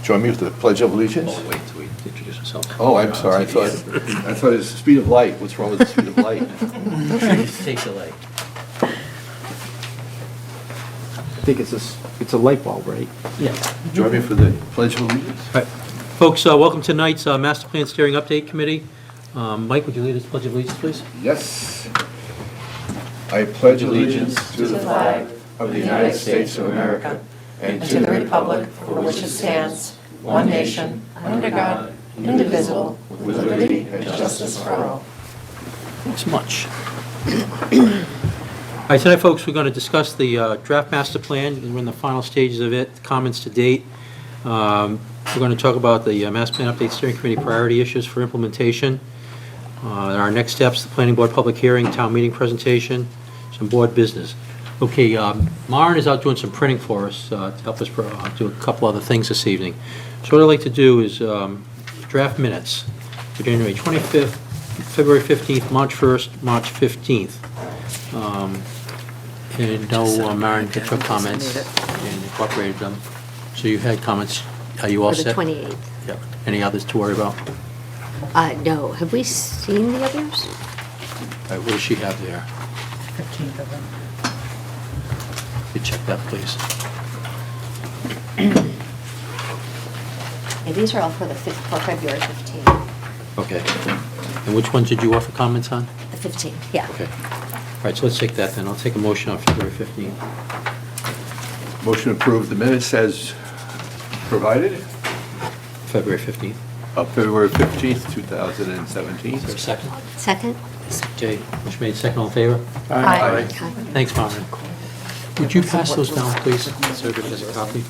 Join me with the Pledge of Allegiance. Oh, wait till we introduce ourselves. Oh, I'm sorry, I thought it was the speed of light. What's wrong with the speed of light? Take the light. I think it's a light bulb, right? Yeah. Join me for the Pledge of Allegiance. All right. Folks, welcome to tonight's Master Plan Steering Update Committee. Mike, would you lead us Pledge of Allegiance, please? Yes. I pledge allegiance to the flag of the United States of America and to the republic for which it stands, one nation, under God, indivisible, with liberty and justice for all. Thanks much. All right, tonight, folks, we're going to discuss the draft master plan. We're in the final stages of it, comments to date. We're going to talk about the Master Plan Update Steering Committee priority issues for implementation. Our next steps, the planning board public hearing, town meeting presentation, some board business. Okay, Maren is out doing some printing for us to help us do a couple other things this evening. So what I'd like to do is draft minutes for January 25th, February 15th, March 1st, March 15th. And no, Maren get your comments and incorporated them. So you had comments. Are you all set? For the 28th. Yep. Any others to worry about? No. Have we seen the others? All right, what does she have there? 15th of them. You check that, please. Yeah, these are all for for February 15th. Okay. And which ones did you offer comments on? The 15th, yeah. Okay. All right, so let's take that then. I'll take a motion on February 15th. Motion to approve the minutes as provided February 15th. of February 15th, 2017. Is there a second? Second? Jay, motion made, second, all in favor? Aye. Thanks, Marvin. Would you pass those down, please? So everybody has a copy.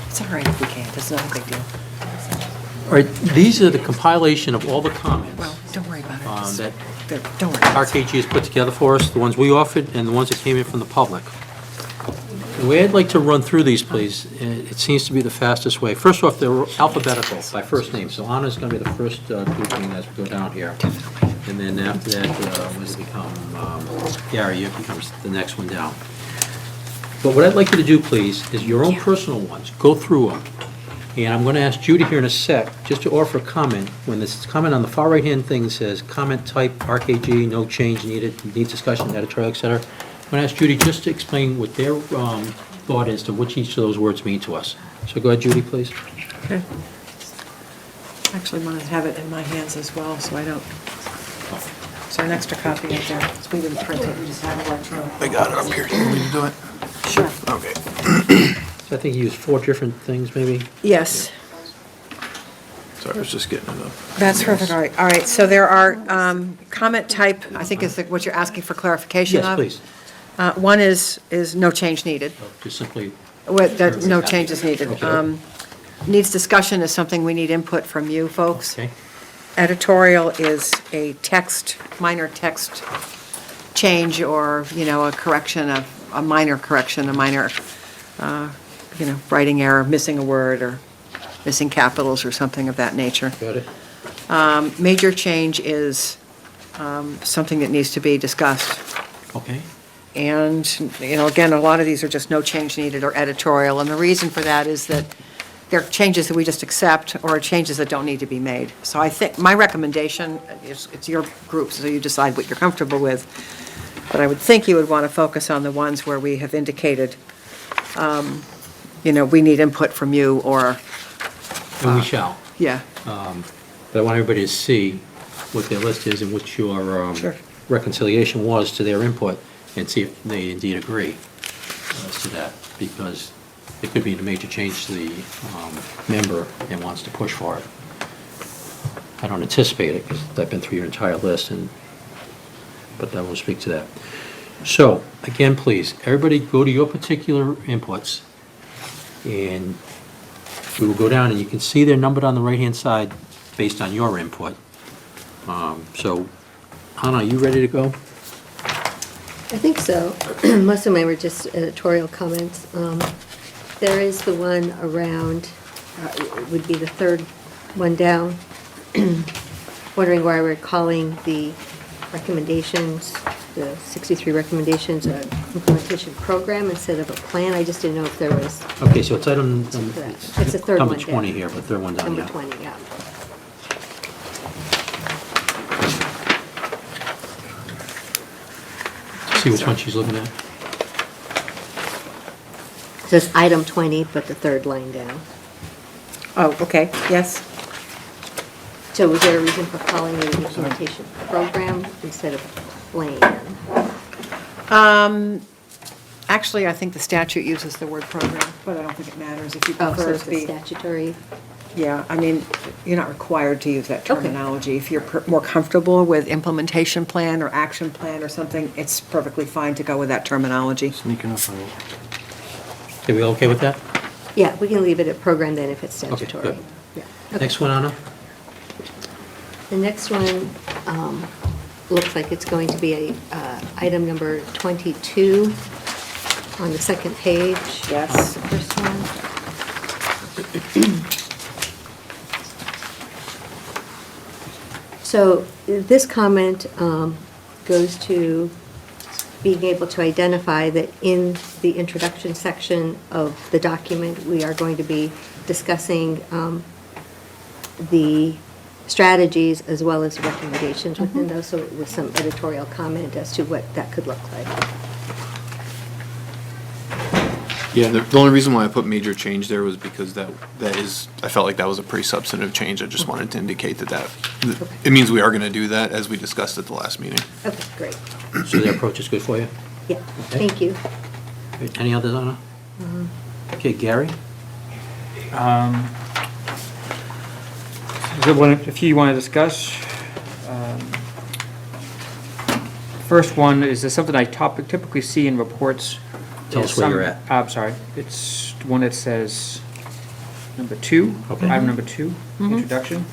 It's all right if we can't, it's not a big deal. All right, these are the compilation of all the comments Well, don't worry about it. Just- that Don't worry. RKG has put together for us, the ones we offered and the ones that came in from the public. The way I'd like to run through these, please, it seems to be the fastest way. First off, they're alphabetical by first name, so Anna's going to be the first grouping as we go down here. And then after that, what does it become? Gary, it becomes the next one down. But what I'd like you to do, please, is your own personal ones, go through them. And I'm going to ask Judy here in a sec, just to offer a comment. When this comment on the far right-hand thing says, comment type, RKG, no change needed, needs discussion, editorial, et cetera, I'm going to ask Judy just to explain what their thought is to what each of those words mean to us. So go ahead, Judy, please. Okay. Actually, want to have it in my hands as well, so I don't, so an extra copy of there, so we didn't print it, we just have it electronic. I got it up here. You want me to do it? Sure. Okay. So I think you used 4 different things, maybe? Yes, Sorry, I was just getting it up. that's perfect, all right. All right, so there are comment type, I think is what you're asking for clarification of. Yes, please. One is no change needed. Just simply, That no change is needed. Okay. Needs discussion is something we need input from you folks. okay? Editorial is a text, minor text change or, a correction of, a minor correction, a minor, writing error, missing a word or missing capitals or something of that nature. Got it? Major change is something that needs to be discussed. Okay. And, again, a lot of these are just no change needed or editorial. And the reason for that is that they're changes that we just accept or changes that don't need to be made. So I think, my recommendation, it's your group, so you decide what you're comfortable with. But I would think you would want to focus on the ones where we have indicated, we need input from you or, And we shall. yeah. But I want everybody to see what their list is and what your Sure. reconciliation was to their input, and see if they indeed agree as to that, because it could be a major change to the member and wants to push for it. I don't anticipate it, because I've been through your entire list, but I won't speak to that. So, again, please, everybody go to your particular inputs, and we will go down, and you can see they're numbered on the right-hand side based on your input. So, Anna, are you ready to go? I think so. Most of mine were just editorial comments. There is the one around, it would be the third one down, wondering why we're calling the recommendations the 63 recommendations, an implementation program instead of a plan. I just didn't know if there was Okay, so it's item, It's the third number one down. 20 here, but third one's on, number yeah. 20, yeah. See which one she's looking at? It says item 20, but the third line down. Oh, okay, yes. So was there a reason for calling it an implementation program instead of plan? Actually, I think the statute uses the word program, but I don't think it matters if you Oh, so prefer it's to a be. statutory, Yeah, I mean, you're not required to use that Okay. terminology. If you're more comfortable with implementation plan or action plan or something, it's perfectly fine to go with that terminology. Sneaking up on it. Okay, we okay with that? yeah, we can leave it at program then if it's statutory. good. Yeah. Okay. Next one, Anna? The next one looks like it's going to be item number 22 on the second page. Yes. The first one. So this comment goes to being able to identify that in the introduction section of the document, we are going to be discussing the strategies as well as recommendations within those, so with some editorial comment as to what that could look like. Yeah, the only reason why I put major change there was because that is, I felt like that was a pretty substantive change. I just wanted to indicate that it means we are going to do that as we discussed at the last meeting. Okay, great. So the approach is good for you? Yeah, Okay. thank you. Any others, Anna? Okay, Gary? Is there one, a few you want to discuss? First one, is this something I typically see in reports? Tell us where you're at. I'm sorry, it's the one that says number 2, Okay. item number 2, introduction.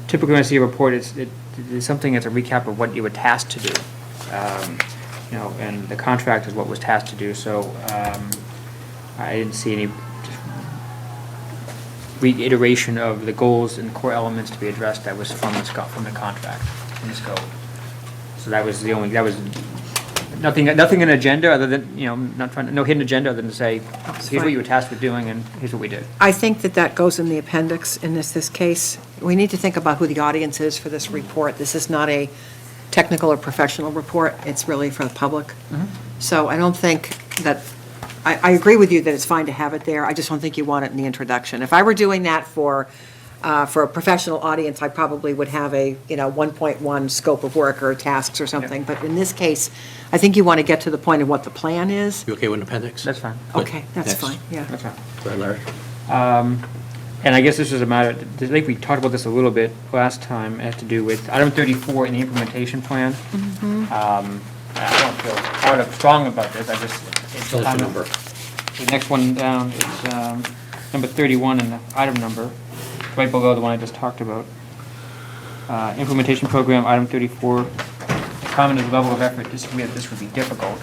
Typically when I see a report, it's something that's a recap of what you were tasked to do. You know, and the contract is what was tasked to do, so I didn't see any reiteration of the goals and core elements to be addressed that was from the contract, from the scope. So that was nothing in agenda other than, you know, no hidden agenda other than to say, here's what you were tasked with doing and here's what we did. I think that goes in the appendix in this case. We need to think about who the audience is for this report. This is not a technical or professional report. It's really for the public. So I don't think that, I agree with you that it's fine to have it there. I just don't think you want it in the introduction. If I were doing that for a professional audience, I probably would have a, 1.1 scope of work or tasks or something. But in this case, I think you want to get to the point of what the plan is. You okay with an appendix? That's fine. Good. Okay, that's Next. fine, yeah. That's fine. Go ahead, Larry. And I guess this is a matter, I think we talked about this a little bit last time, it has to do with item 34 in the implementation plan. I don't feel hard or strong about this, I just. it's Tell us kind the of- number. The next one down is number 31 in the item number, right below the one I just talked about. Implementation program, item 34, the comment is level of effort, disagree that this would be difficult.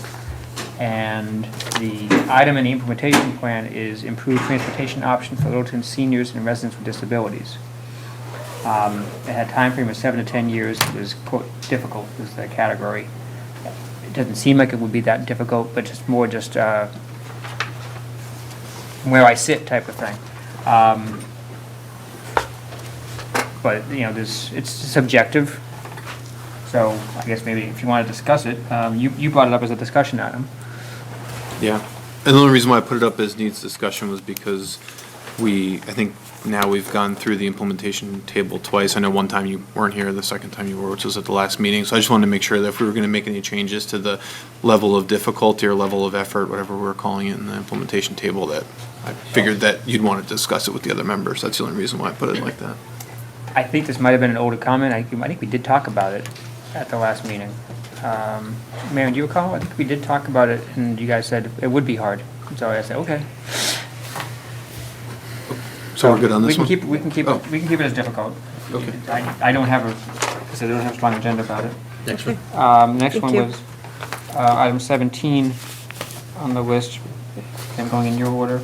And the item in the implementation plan is improved transportation options for Littleton seniors and residents with disabilities. It had a time frame of 7 to 10 years, it was, quote, difficult is the category. It doesn't seem like it would be that difficult, but just more just where I sit type of thing. But, it's subjective, so I guess maybe if you want to discuss it, you brought it up as a discussion item. Yeah. And the only reason why I put it up as needs discussion was because I think now we've gone through the implementation table twice. I know one time you weren't here, the second time you were, which was at the last meeting. So I just wanted to make sure that if we were going to make any changes to the level of difficulty or level of effort, whatever we're calling it in the implementation table, that I figured that you'd want to discuss it with the other members. That's the only reason why I put it like that. I think this might have been an older comment. I think we did talk about it at the last meeting. Marion, do you recall? I think we did talk about it, and you guys said it would be hard. So I said, okay. So we're good on this one? We can keep it as difficult. Okay. I don't have because I don't have a strong agenda about it. Next one. Next Thank one you. was item 17 on the list. I'm going in your order.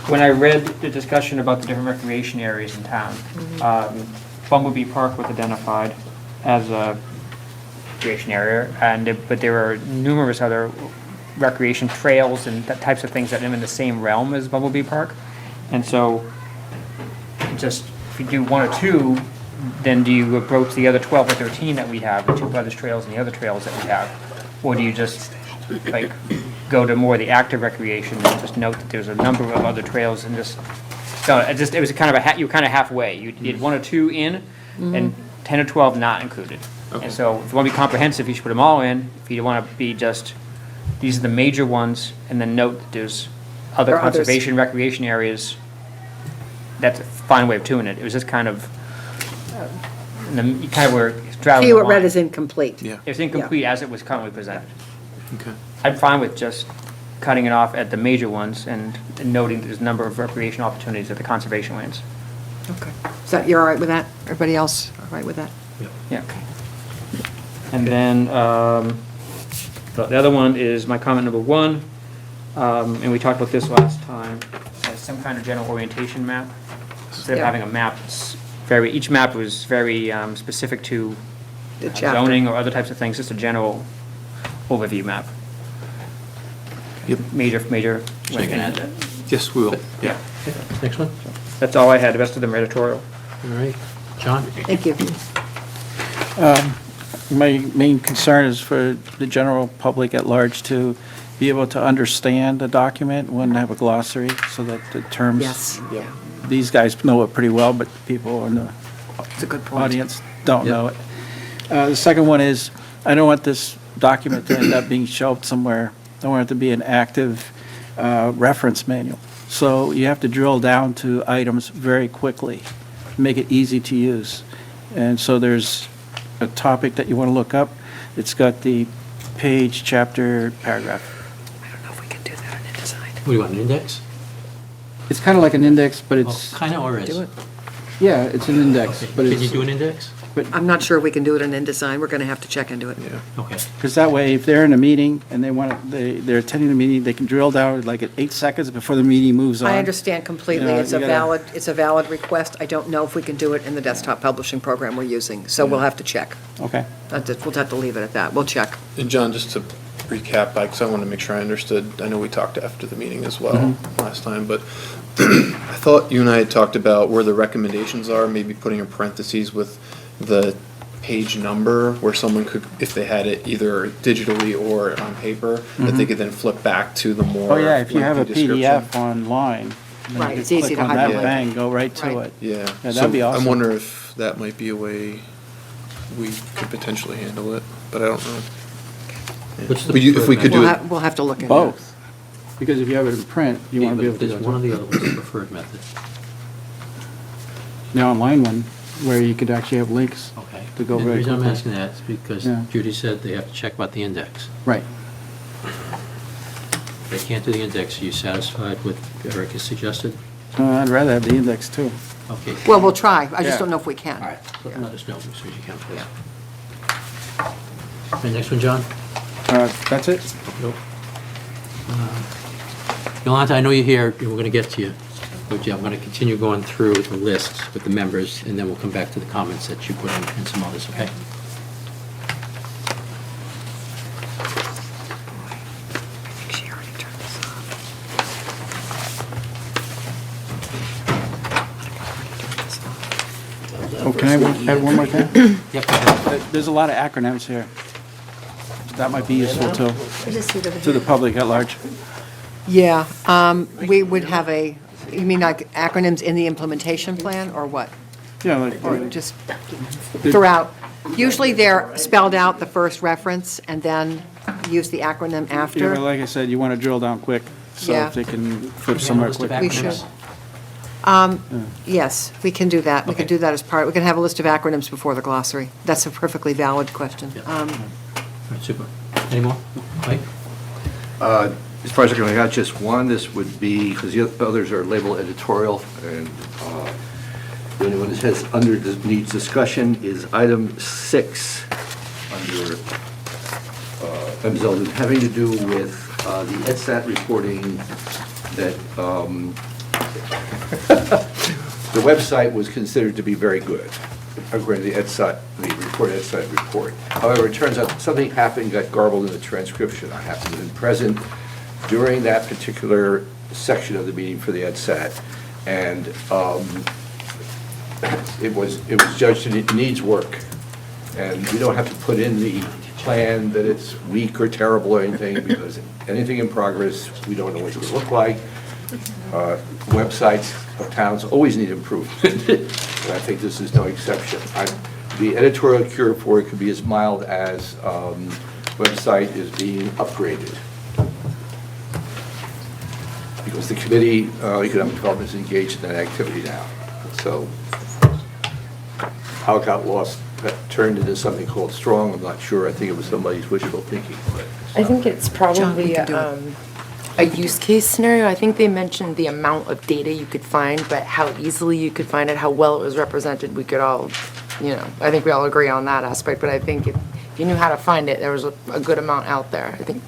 When I read the discussion about the different recreation areas in town, Bumblebee Park was identified, as a recreation area, but there are numerous other recreation trails and types of things that are in the same realm as Bumblebee Park. And so, just, if you do one or two, then do you approach the other 12 or 13 that we have, the Two Brothers Trails and the other trails that we have? Or do you just, like, go to more of the active recreation and just note that there's a number of other trails and just, no, it was kind of you were kind of halfway. You did one or two in, and 10 or 12 not included. Okay. And so, if you want to be comprehensive, you should put them all in. If you want to be just, these are the major ones, and then note that there's other There are others. conservation, recreation areas, that's a fine way of doing it. It was just kind of, you kind of were straddling the Keyword read line. is incomplete. Yeah, It's incomplete as it was currently presented. okay. I'm fine with just cutting it off at the major ones and noting there's a number of recreation opportunities at the conservation lands. Okay. Is that, you're all right with that? Everybody else all right with that? Yeah. And then, the other one is my comment number 1, and we talked about this last time, as some kind of general orientation map. Instead of Yeah. having a map, each map was very specific to The chapter. zoning or other types of things, just a general overview map. Yep. Major. So you can add that. Yes, we will, yeah. Next one? That's all I had, the rest of them are editorial. All right. John? Thank you. My main concern is for the general public at large to be able to understand the document, one, have a glossary, so that the terms. Yes, yeah, These guys know it pretty well, but people in the it's a good point. audience don't know it. The second one is, I don't want this document to end up being shelved somewhere. I want it to be an active reference manual. So you have to drill down to items very quickly, make it easy to use. And so there's a topic that you want to look up. It's got the page, chapter, paragraph. I don't know if we can do that in InDesign. What do you want, an index? It's kind of like an index, but it's, Kind of or is? Do it. yeah, it's an index, Okay. but Can you it's, do an index? I'm not sure we can do it in InDesign. We're going to have to check into it. Yeah. Okay. because that way, if they're in a meeting and they want to, they're attending the meeting, they can drill down like at 8 seconds before the meeting moves on. I understand completely. Yeah, It's a you gotta- valid request. I don't know if we can do it in the desktop publishing program we're using, so we'll have to check. Okay. We'll have to leave it at that. We'll check. And John, just to recap, because I want to make sure I understood, I know we talked after the meeting as well last time, but I thought you and I had talked about where the recommendations are, maybe putting in parentheses with the page number, where someone could, if they had it either digitally or on paper, that they could then flip back to the more Oh, yeah, if you have a lengthy description. PDF online. then you Right, can it's easy click to on that, hyperlink. Bang, go right to Right. it. Yeah. Yeah, So that'd be awesome. I'm wondering if that might be a way we could potentially handle it, but I don't know. Yeah. What's the If we could do it. We'll have to look into it. Both. Because if you have it in print, you Yeah, want to be but able to there's go one of to the other ones, the preferred method. the online one, where you could actually have links. Okay. To go And very the reason I'm quickly. asking that is because Yeah. Judy said they have to check about the index. Right. If they can't do the index, are you satisfied with what Eric has suggested? I'd rather have the index too. Okay. Well, we'll try. I Yeah. just don't know if we can. All right, let us know as soon as you can, please. Okay, next one, John? That's it? Nope. Yolanta, I know you're here, and we're going to get to you, but yeah, I'm going to continue going through the list with the members, and then we'll come back to the comments that you put in and some others, okay? I think she already turned this off. Oh, can I add one more thing? Yep, go ahead. There's a lot of acronyms here. That might be useful I just see it over to the here. public at large. Yeah, we would have you mean like acronyms in the implementation plan, or what? Yeah, like, Or just throughout? Usually they're spelled out, the first reference, and then use the acronym yeah, after. but like I said, you want to drill down quick, so Yeah. if they can flip Have a somewhere list of quick. We acronyms? should. Yes, we can do that. We can Okay. do that as we can have a list of acronyms before the glossary. That's a perfectly valid question. Yeah. All right, super. Any more? Mike? As far as I can, I got just one. This would be, because the others are labeled editorial, and the only one that says under needs discussion is item 6 under MZL, having to do with the EDSAT reporting that the website was considered to be very good, according to the EDSAT, the before that site report. However, it turns out something happened, got garbled in the transcription. I happened to have been present during that particular section of the meeting for the EdSat, and it was judged that it needs work. And we don't have to put in the plan that it's weak or terrible or anything, because anything in progress, we don't know what it's going to look like. Websites of towns always need improvement, and I think this is no exception. The editorial cure for it could be as mild as website is being upgraded. Because the committee, economic development, is engaged in that activity now. So how it got lost, got turned into something called strong, I'm not sure. I think it was somebody's wishful thinking. But I think it's John, probably you can do it. a use case scenario. I think they mentioned the amount of data you could find, but how easily you could find it, how well it was represented, we could all, I think we all agree on that aspect, but I think if you knew how to find it, there was a good amount out there. I think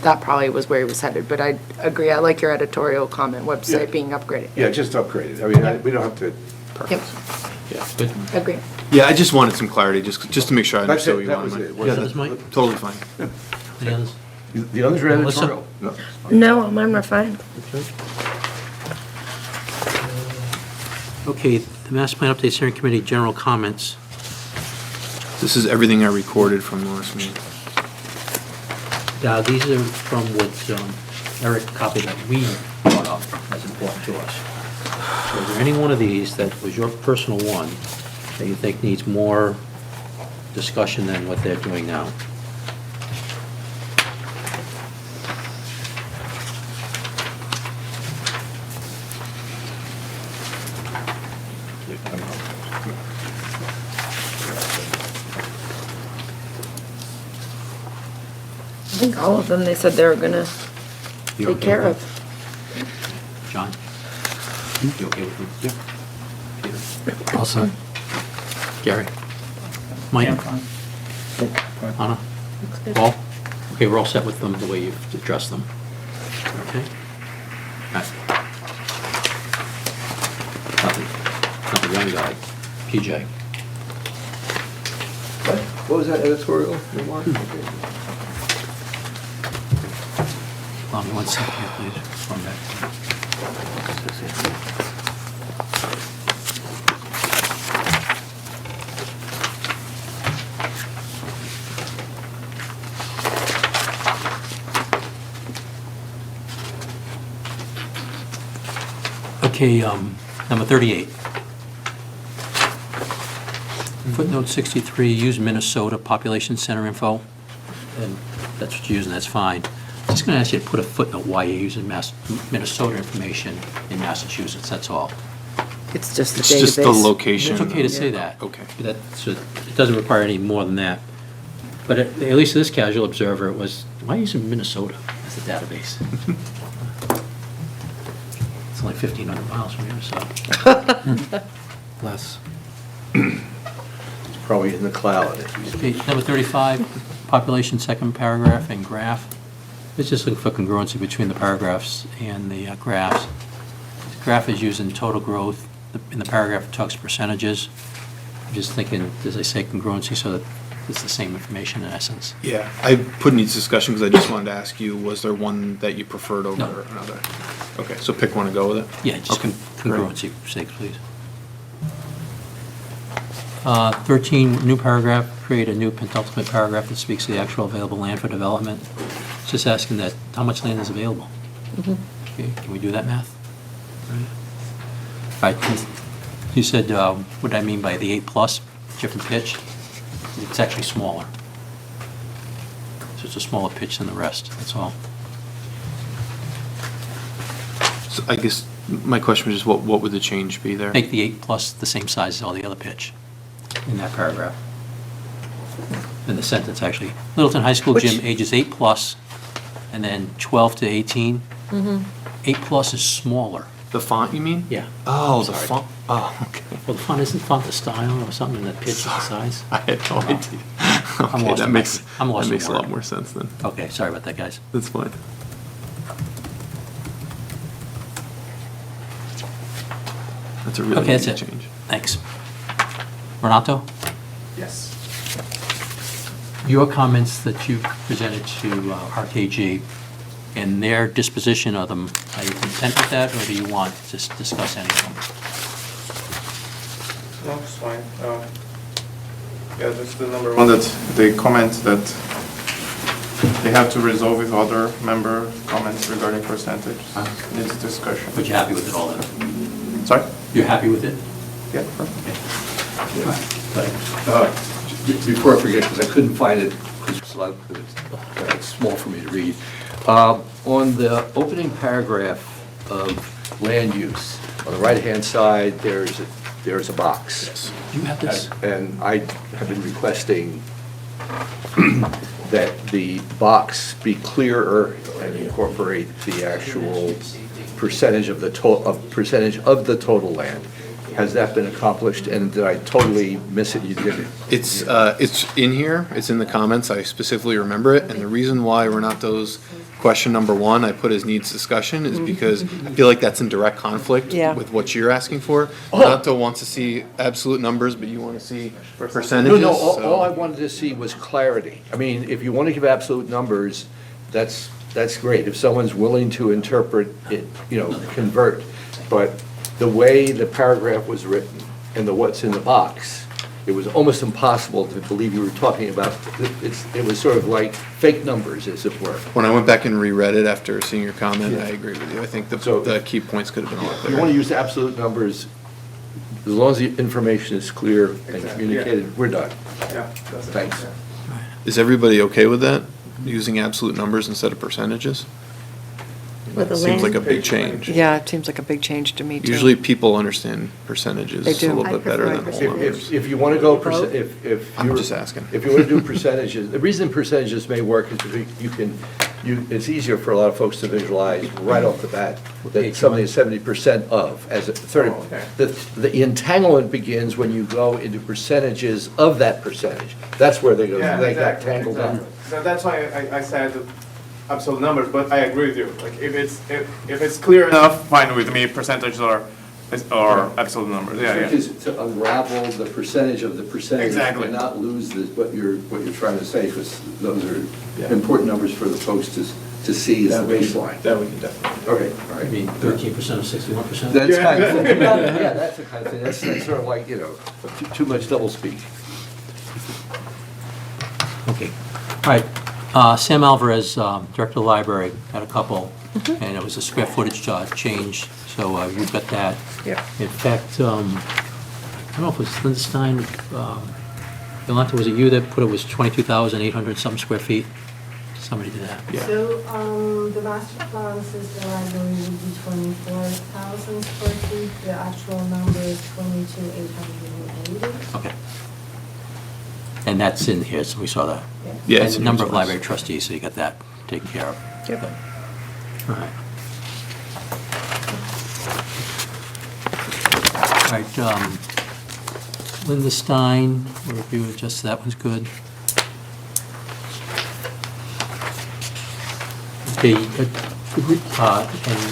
that probably was where he was headed, but I agree, I like your editorial comment, Yeah. website being upgraded. yeah, just upgraded. I mean, we don't have to. Yep, Yeah, good. agree. Yeah, I just wanted some clarity, just to make sure I That's understood what it, you that wanted. was it. Yeah, That was Mike? that's totally fine. Any others? The others are Melissa? editorial. No. No, mine were fine. Okay, the Master Plan Update Steering Committee, general comments. This is everything I recorded from the last meeting. These are from what Eric copied that we brought up as important to us. So is there any one of these that was your personal one that you think needs more discussion than what they're doing now? I think all of them, they said they were gonna You take okay care with of. John? You okay with them? Yeah. Peter? Also. Gary? Mike? Anna? Paul? Okay, we're all set with them the way you've addressed them. Okay? Matt? Nothing, young guy. PJ? What was that editorial remark? Allow me 1 second here, please. One back. Okay, number 38. Footnote 63, use Minnesota population center info. And that's what you're using, that's fine. I'm just going to ask you to put a footnote why you're using Minnesota information in Massachusetts, that's all. It's just the It's just the database. location. It's okay to say that. Okay. So it doesn't require any more than that. But at least this casual observer, it was, why are you using Minnesota as a database? It's only 1,500 miles from here, so. Less. It's probably in the cloud. Okay, number 35, population second paragraph and graph. It's just looking for congruency between the paragraphs and the graphs. The graph is using total growth. In the paragraph, it talks percentages. I'm just thinking, does they say congruency so that it's the same information in essence? Yeah, I put needs discussion because I just wanted to ask you, was there one that you preferred over No. another? Okay, so pick one and go with it? Yeah, just Okay, great. congruency sake, please. 13, new paragraph, create a new penultimate paragraph that speaks to the actual available land for development. It's just asking that, how much land is available? Okay, can we do that math? All right, you said, what I mean by the 8+, different pitch? It's actually smaller. So it's a smaller pitch than the rest, that's all. So I guess my question was just what would the change be there? Make the 8+ the same size as all the other pitch in that paragraph. In the sentence, actually. Littleton High School gym ages 8+, and then 12 to 18. 8+ is smaller. The font, you mean? Yeah. Oh, the Sorry. font, oh, okay. Well, the font isn't font the style or something in that pitch, the size? I had no idea. I'm Okay, lost that in makes, I'm that lost in makes a lot word. more sense then. Okay, sorry about that, guys. That's fine. That's a really Okay, that's big it. change. Thanks. Renato? Yes. your comments that you presented to RKG and their disposition of them, are you content with that, or do you want to discuss any of them? No, it's fine. Yeah, just the number one that they comment that they have to resolve with other member comments regarding percentage. Needs discussion. But you're happy with it all then? Sorry? You're happy with it? Yeah, perfect. Before I forget, because I couldn't find it, because it's small for me to read. On the opening paragraph of land use, on the right-hand side, there's a box. Do you have this? And I have been requesting that the box be clearer and incorporate the actual percentage of the total land. Has that been accomplished, and did I totally miss it? You did it? It's in here, it's in the comments, I specifically remember it, and the reason why Renato's question number one, I put as needs discussion, is because I feel like that's in direct conflict Yeah. with what you're asking for. Renato wants to see absolute numbers, but you want to see percentages. No, so- all I wanted to see was clarity. I mean, if you want to give absolute numbers, that's great. If someone's willing to interpret it, convert. But the way the paragraph was written and what's in the box, it was almost impossible to believe you were talking about, it was sort of like fake numbers, as it were. When I went back and reread it after seeing your comment, I agree with you. I think So- the key points could have been a lot If you want to clearer. use absolute numbers, as long as the information is clear and communicated, we're done. Yeah, that's it. Thanks. Is everybody okay with that? Using absolute numbers instead of percentages? With the Seems like a land? big change. Yeah, it seems like a big change to me, too. Usually people understand percentages They a do. little I bit better prefer than whole percentages. numbers. If you want to go, if I'm you're- just asking. If you want to do percentages, the reason percentages may work is because it's easier for a lot of folks to visualize right off the bat that something is 70% of, as a 30. Oh, okay. The entanglement begins when you go into percentages of that percentage. That's where they got exactly, tangled up. exactly. So that's why I said the absolute numbers, but I agree with you. Like, if it's clear enough, fine with me, percentages or absolute numbers, yeah, yeah. Is to unravel the percentage of the percentage. Exactly. And not lose what you're trying to say, because those are Yeah. important numbers for the folks to see as the baseline. That we can definitely. Okay, all I right. mean, 13% of 61%? That's Yeah. kind of, yeah, that's the kind of thing, that's sort of like, too much doublespeak. Okay. All right. Sam Alvarez, Director of the Library, had a couple, and it was a square footage change, so you've got that. Yep. In fact, I don't know if it was Linda Stein, Yolanta, was it you that put it was 22,800 some square feet? Somebody did that. Yeah. So, the master plan says the library would be 24,000 square feet, the actual number is 22,880. Okay. And that's in here, so we saw that. Yeah, And it's the in number of response. library trustees, so you got that taken care of. Yep. All right. All right, Linda Stein, we'll review just that one's good. Okay, and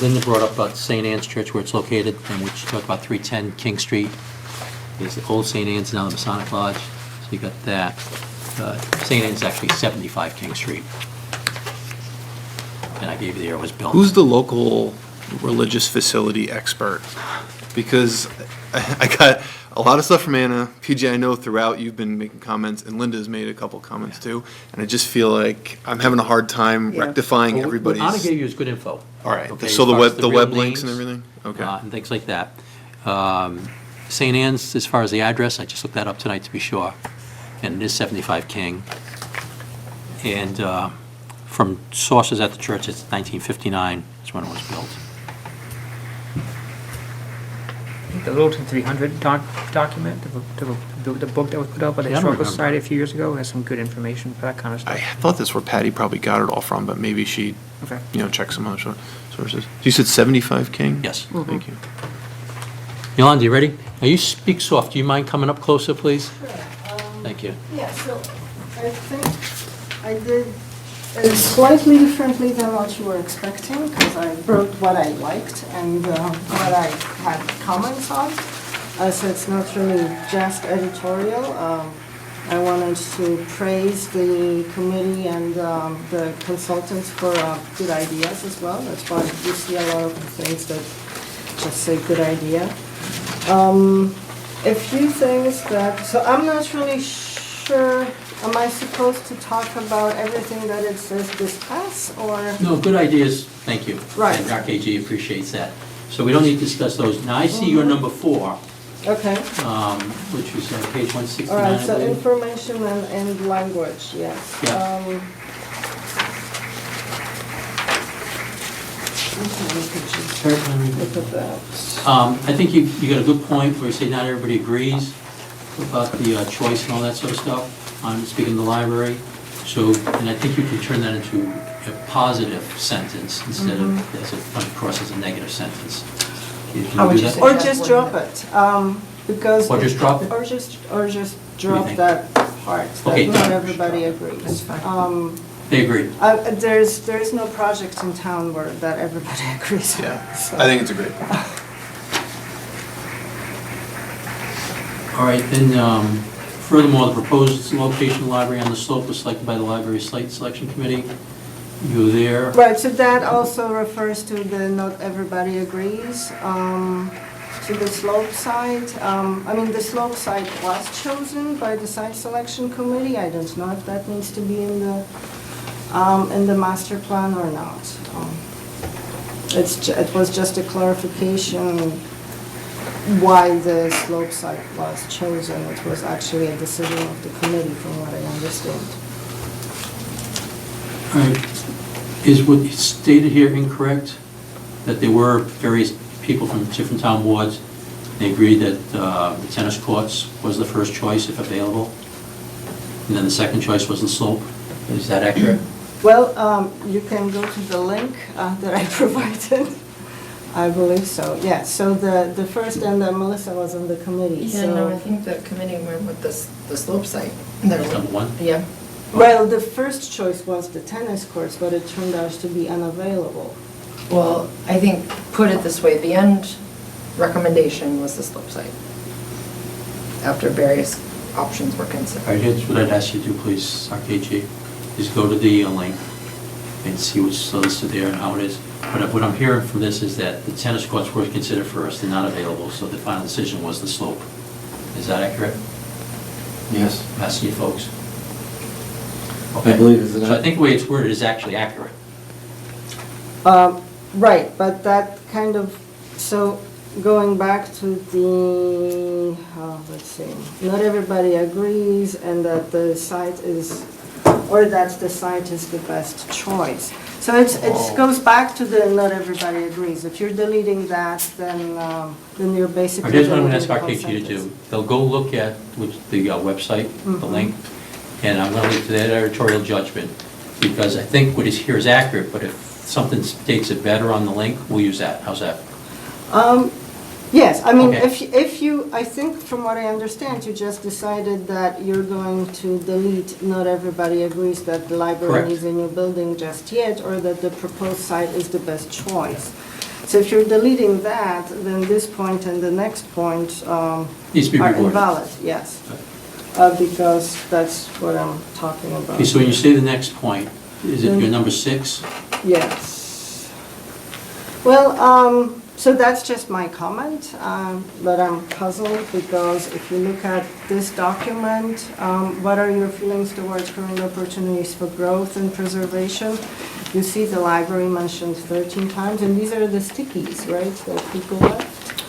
Linda brought up about St. Anne's Church, where it's located, and we talked about 310 King Street. There's the old St. Anne's, now the Masonic Lodge, so you got that. St. Anne's is actually 75 King Street. And I gave you the year it was built. Who's the local religious facility expert? Because I got a lot of stuff from Anna. PJ, I know throughout you've been making comments, and Linda's made a couple comments too. And I just feel like I'm having a hard time Yeah. rectifying Well, everybody's. What Anna gave you is good info. All right, Okay, so as the far as web, the real web links and names, everything? Okay. And things like that. St. Anne's, as far as the address, I just looked that up tonight to be sure, and it is 75 King. And from sources at the church, it's 1959 is when it was built. The Littleton 300 document, the book that was put out by the Yeah, I don't Historical remember. Society a few years ago, has some good information for that kind of I stuff. thought that's where Patty probably got it all from, but maybe she, Okay. checked some other sources. You said 75 King? Yes. Thank you. Yolanda, you ready? Now you speak soft. Do you mind coming up closer, please? Thank you. Yeah, so I think I did slightly differently than what you were expecting, because I wrote what I liked and what I had comments on. So it's not really just editorial. I wanted to praise the committee and the consultants for good ideas as well. That's why you see a lot of the things that just say good idea. A few things that, so I'm not really sure, am I supposed to talk about everything that it says discuss, or? No, good ideas, thank you. Right. And RKG appreciates that. So we don't need to discuss those. Now, I see your number 4, Okay, which is page 169, all right, I so believe. information and language, yes. Yeah. Okay, we could just look at that. I think you got a good point where you say not everybody agrees about the choice and all that sort of stuff. I'm speaking of the library. So, and I think you can turn that into a positive sentence instead of, as it comes across as a negative sentence. Can How you would do you that? say- Or just drop it, because. Or just drop it? Or just What do drop you think? that part, Okay, that not done. everybody agrees. That's fine. They agree. There's no project in town where that everybody agrees on. Yeah, so. I think it's a great point. All right, then, furthermore, the proposed location of the library on the slope was selected by the library site selection committee. You were there. Right, so that also refers to the not everybody agrees. To the slope site, I mean, the slope site was chosen by the site selection committee. I don't know if that needs to be in the master plan or not. It was just a clarification why the slope site was chosen. It was actually a decision of the committee, from what I understand. All right. Is what is stated here incorrect? That there were various people from different town boards, they agreed that the tennis courts was the first choice if available, and then the second choice was the slope. Is that accurate? Well, you can go to the link that I provided. I believe so, yeah. So the first, and Melissa was on the committee, Yeah, no, I so. think the committee went with the slope site. There That's were- number 1. Yeah. Well, the first choice was the tennis courts, but it turned out to be unavailable. Well, I think, put it this way, the end recommendation was the slope site, after various options were All considered. right, here's what I'd ask you to do, please, RKG, is go to the link and see what's listed there and how it is. But what I'm hearing from this is that the tennis courts were considered first and not available, so the final decision was the slope. Is that accurate? Yes. I'm asking you folks. I believe it's So I think the way it's worded is actually accurate. Right, but that kind of, so going back to the, let's see, not everybody agrees, and that the site is, or that the site is the best choice. So it goes back to the not everybody agrees. If you're deleting that, then you're All basically. right, here's what I'm going to deleting ask the whole RKG to do. sentence. They'll go look at the website, the link, and I'm going to leave to that editorial judgment, because I think what is here is accurate, but if something states it better on the link, we'll use that. How's that? Yes, I mean, Okay. if you, I think from what I understand, you just decided that you're going to delete, not everybody agrees that the library Correct. needs a new building just yet, or that the proposed site is the best choice. So if you're deleting that, then this point and the next point are Needs to be reworded. invalid, yes. Because that's what I'm talking about. Okay, so when you say the next point, is it your number 6? Yes. Well, so that's just my comment, but I'm puzzled because if you look at this document, what are your feelings towards current opportunities for growth and preservation? You see the library mentioned 13 times, and these are the stickies, right, that people left?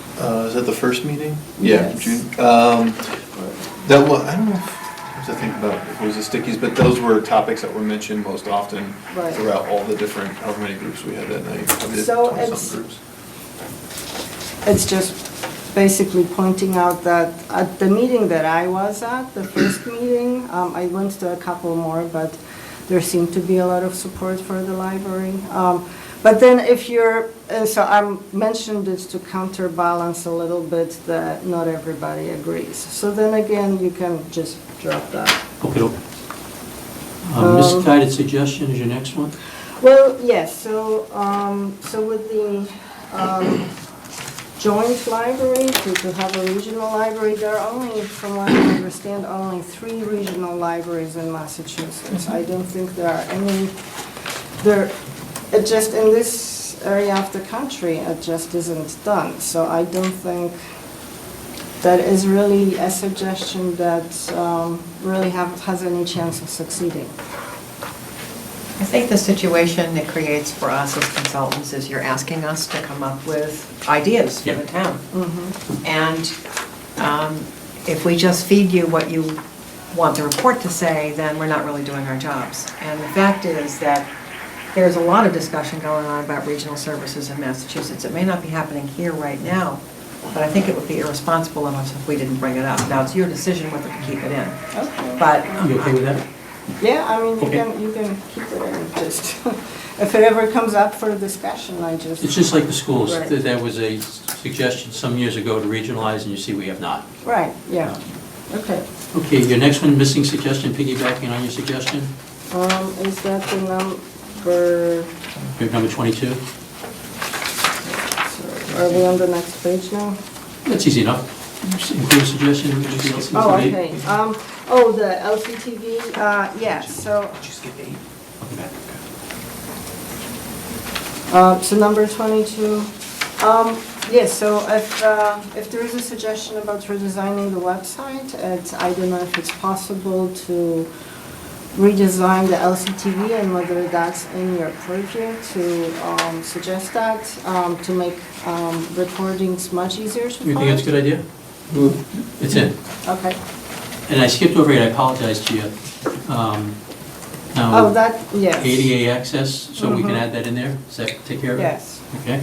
Is that the first meeting? Yes. Yeah, June. That was, I don't know, I have to think about if it was the stickies, but those were topics that were mentioned most often Right. throughout all the different, however many groups we had that night. Probably So 20-some it's- groups. It's just basically pointing out that at the meeting that I was at, the first meeting, I went to a couple more, but there seemed to be a lot of support for the library. But then if you're, so I mentioned this to counterbalance a little bit that not everybody agrees. So then again, you can just drop that. Okay. Misguided suggestion is your next one? Well, yes, so with the joint library, to have a regional library. There are only, from what I understand, only 3 regional libraries in Massachusetts. I don't think there are any, it just, in this area of the country, it just isn't done. So I don't think that is really a suggestion that really has any chance of succeeding. I think the situation it creates for us as consultants is you're asking us to come up with ideas for the town. And if we just feed you what you want the report to say, then we're not really doing our jobs. And the fact is that there's a lot of discussion going on about regional services in Massachusetts. It may not be happening here right now, but I think it would be irresponsible of us if we didn't bring it up. Now, it's your decision whether to keep it in. Okay. But You okay with that? Yeah, I mean, Okay. you can keep it in, just, if it ever comes up for discussion, I just. It's just like the schools. Right. There was a suggestion some years ago to regionalize, and you see we have not. Right, yeah, okay. Okay, your next one, missing suggestion, piggybacking on your suggestion, Is that the number, your number 22? are we on the next page now? That's easy enough. Include suggestion, anything else? Oh, okay. The LCTV, yes, so. So number 22, yes, so if there is a suggestion about redesigning the website, I don't know if it's possible to redesign the LCTV and whether that's in your purview to suggest that, to make recordings much easier to You think that's a good idea? It's in. Okay. And I skipped over it, I apologize to you. Oh, that, yes. ADA access, so we can add that in there? Does that take care of it? Yes, Okay.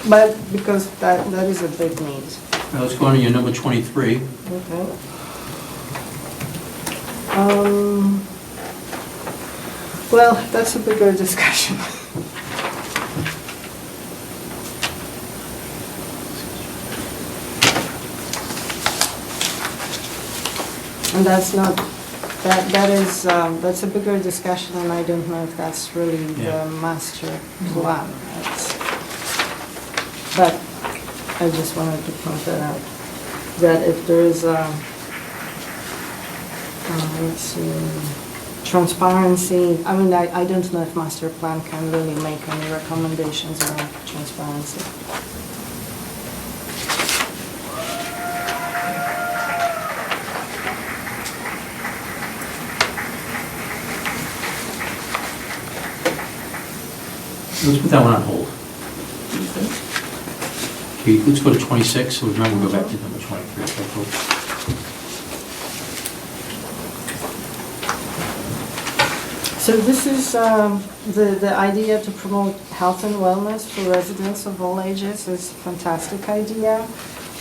but because that is a big need. All right, let's go on to your number 23. Okay. Well, that's a bigger discussion. And that's not, that's a bigger discussion, and I don't know if that's really Yeah. the master plan. But I just wanted to point that out, that if there is let's see, transparency, I mean, I don't know if master plan can really make any recommendations around transparency. Let's put that one on hold. Okay, let's go to 26, so remember we'll go back to number 23. Okay, folks. So this is the idea to promote health and wellness for residents of all ages is a fantastic idea,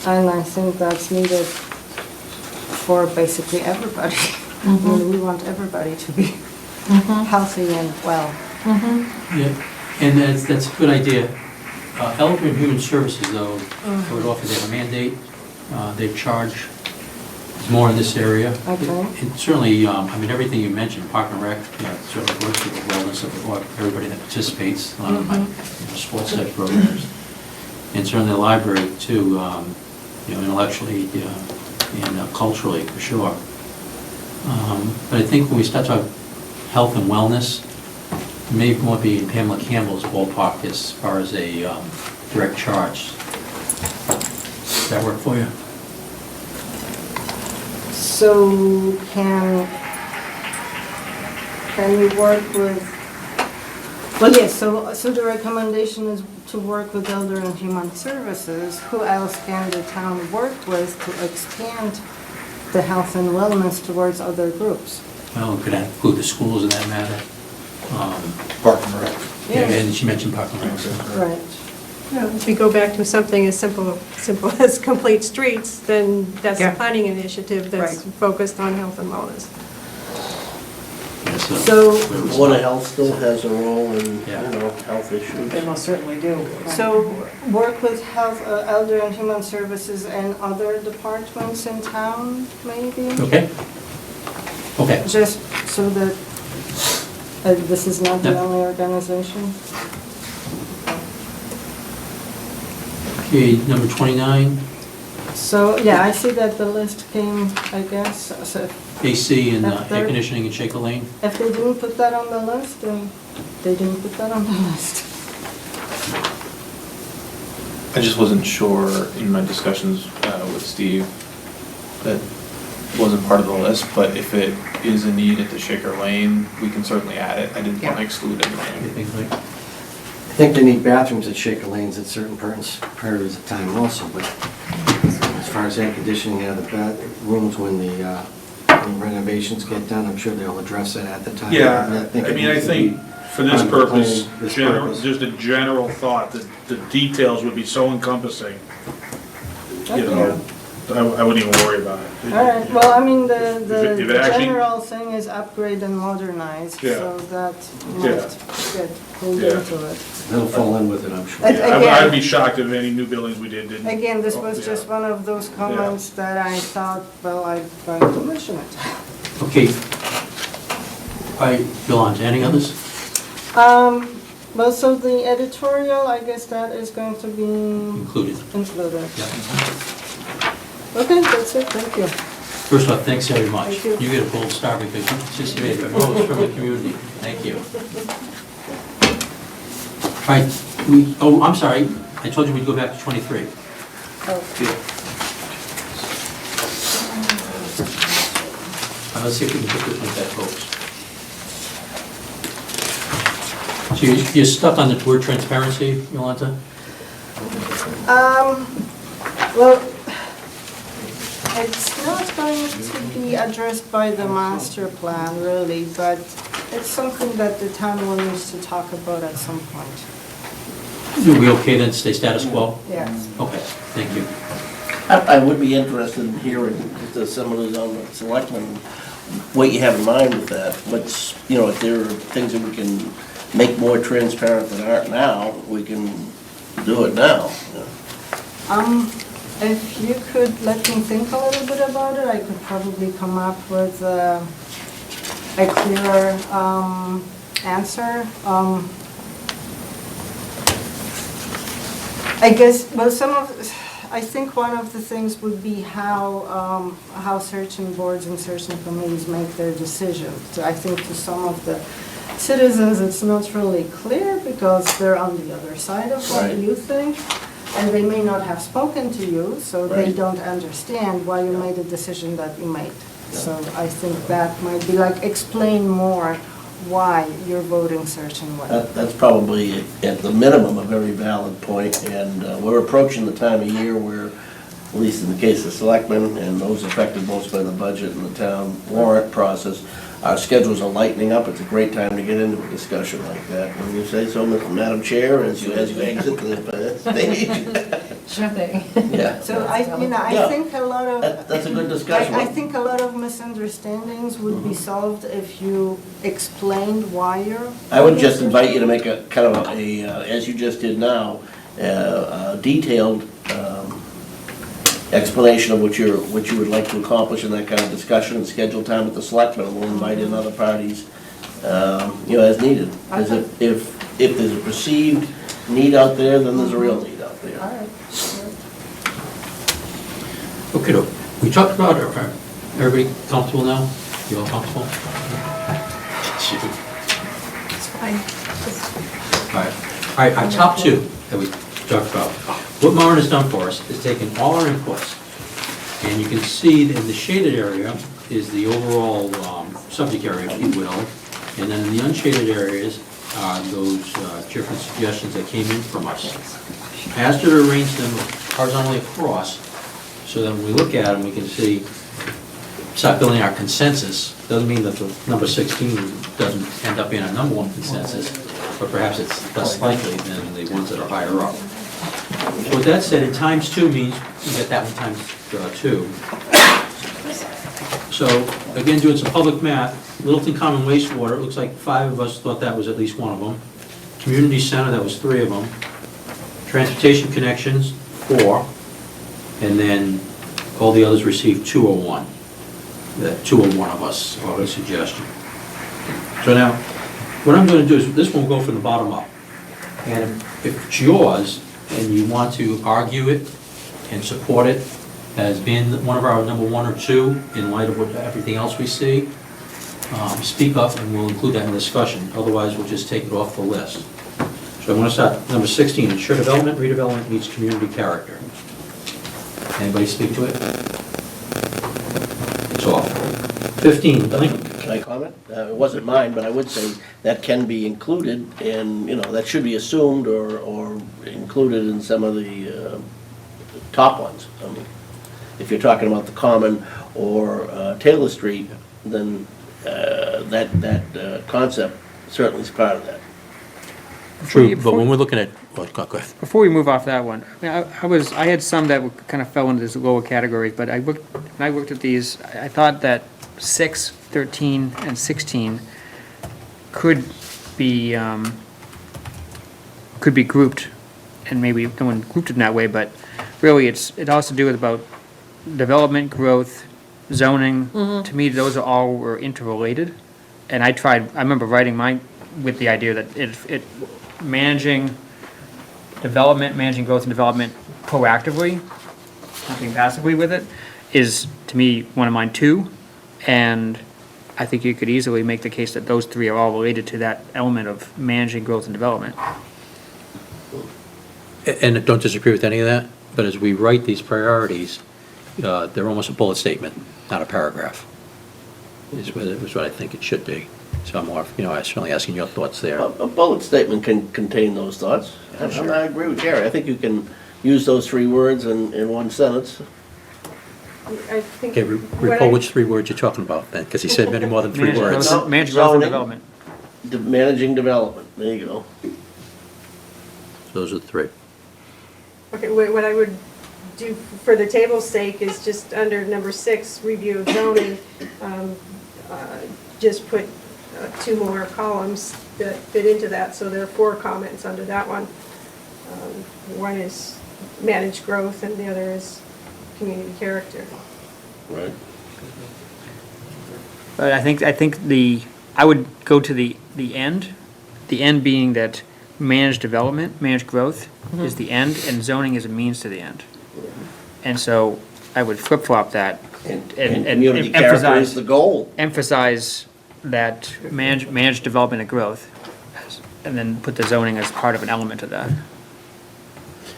and I think that's needed for basically everybody. I mean, we want everybody to be healthy and well. Yeah, and that's a good idea. Elder and Human Services, though, I would offer they have a mandate, they charge more in this area. Okay. And certainly, I mean, everything you mentioned, Park and Rec, certainly works with the wellness of everybody that participates, a lot of my sports type programs. And certainly the library too, intellectually and culturally, for sure. But I think when we start talking health and wellness, maybe more be in Pamela Campbell's ballpark as far as a direct charge. Does that work for you? So can we work with, well, yes, so the recommendation is to work with Elder and Human Services. Who else can the town work with to expand the health and wellness towards other groups? Well, could that include the schools in that matter? Park and Rec. Yeah, and she mentioned Park and Rec. So. Right. If we go back to something as simple as complete streets, then that's Yeah. a planning initiative that's Right. focused on health and wellness. Yeah, So- Board of Health still has a role in, Yeah. health issues. They most certainly do. So work with health, Elder and Human Services and other departments in town, maybe? Okay? Okay. Just so that this is not the Yep. only organization? Okay, number 29, So, yeah, I see that the list came, I guess, so AC and After- air conditioning in Shaker Lane. if they didn't put that on the list, then they didn't put that on the list. I just wasn't sure in my discussions with Steve that wasn't part of the list, but if it is a need at the Shaker Lane, we can certainly add it. I didn't want to exclude anything. I think they need bathrooms at Shaker Lanes at certain periods of time also, but as far as air conditioning out of the rooms when the renovations get done, I'm sure they'll address that at the time. Yeah, it I mean, I needs to think be for this part of the purpose, planning, this general, purpose. just a general thought that the details would be so encompassing, you know, I wouldn't even worry about it. All right, well, I mean, If it the actually- general thing is upgrade and modernize, Yeah. so that Yeah. might get pulled Yeah. into it. They'll fall in with it, I'm sure. And Yeah, again- I'd be shocked if any new buildings we did didn't. Again, this Oh, was yeah. just one of those comments that I thought, well, I'm going to mention it. Okay. All right, Yolanda, any others? Well, so the editorial, I guess that is going to be Included. included. Yeah. Okay, that's it, thank you. First off, thanks very much. Thank you. You get a gold star because you participated most from the community. Thank you. All right, I'm sorry, I told you we'd go back to 23. Let's see if we can put this one back, folks. So you're stuck on the word transparency, Yolanta? Well, it's not going to be addressed by the master plan, really, but it's something that the town will need to talk about at some point. Are we okay then, stay status quo? Yes. Okay, thank you. I would be interested in hearing, if some of those on the selectmen, what you have in mind with that. What's, you know, if there are things that we can make more transparent than aren't now, we can do it now. If you could let me think a little bit about it, I could probably come up with a clearer answer. I guess, well, I think one of the things would be how searching boards and searching committees make their decisions. I think to some of the citizens, it's not really clear because they're on the other side of what Right. you think. And they may not have spoken to you, so they Right. don't understand why you made the decision that you made. So I think that might be like, explain more why you're voting certain way. That's probably, at the minimum, a very valid point, and we're approaching the time of year where, at least in the case of selectmen and those affected most by the budget and the town warrant process, our schedules are lightening up. It's a great time to get into a discussion like that. When you say so, Madam Chair, as you exit the stage. Sure thing. Yeah. So I Yeah. think a lot of. That's a good discussion. I think a lot of misunderstandings would be solved if you explained why you're. I would just invite you to make a kind of as you just did now, a detailed explanation of what you would like to accomplish in that kind of discussion and schedule time with the selectmen, and we'll invite in other parties, as needed. Because if there's a perceived need out there, then there's a real need out there. All right. Okay, we talked about, everybody comfortable now? You all comfortable? It's fine. All right, our top two that we talked about. What Maren has done for us is taken all our inputs, and you can see that in the shaded area is the overall subject area, if you will, and then in the unshaded areas are those different suggestions that came in from us. I asked her to arrange them horizontally across, so that when we look at them, we can see, start building our consensus. Doesn't mean that the number 16 doesn't end up being our number one consensus, but perhaps it's less likely than the ones that are higher up. So with that said, in times two means you get that one times two. So again, doing some public math, Littleton Common Wastewater, it looks like 5 of us thought that was at least one of them. Community Center, that was 3 of them. Transportation Connections, 4. And then all the others received 2 or 1. That 2 or 1 of us, or a suggestion. So now, what I'm going to do is, this one will go from the bottom up. And if it's yours, and you want to argue it and support it as being one of our number 1 or 2 in light of everything else we see, speak up and we'll include that in the discussion. Otherwise, we'll just take it off the list. So I want to start, number 16, ensure development, redevelopment meets community character. Anybody speak to it? It's off. 15, Can I comment? It wasn't mine, but I would say that can be included, and, that should be assumed or included in some of the top ones. I mean, if you're talking about the Common or Taylor Street, then that concept certainly is part of that. True, but when we're looking at, well, go ahead. Before we move off that one, I had some that kind of fell into this lower categories, but when I looked at these, I thought that 6, 13, and 16 could be grouped, and maybe no one grouped it in that way, but really it has to do with about development, growth, zoning. To me, those were interrelated, and I remember writing mine with the idea that it managing growth and development proactively, not being passively with it, is, to me, one of mine too. And I think you could easily make the case that those 3 are all related to that element of managing growth and development. And don't disagree with any of that, but as we write these priorities, they're almost a bullet statement, not a paragraph, is what I think it should be. So I'm more, I'm certainly asking your thoughts there. A bullet statement can contain those thoughts. And I agree with Jerry. I think you can use those 3 words in one sentence. I think. Okay, recall which 3 words you're talking about then, because he said many more than 3 words. Manage growth and development. Managing development, there you go. Those are the 3. Okay, what I would do for the table's sake is just under number 6, review of zoning, just put 2 more columns that fit into that, so there are 4 comments under that one. One is manage growth and the other is community character. Right. But I think I would go to the end being that managed development, managed growth is the end, and zoning is a means to the end. And so I would flip-flop that and community character is the goal. Emphasize that managed development and growth, and then put the zoning as part of an element of that.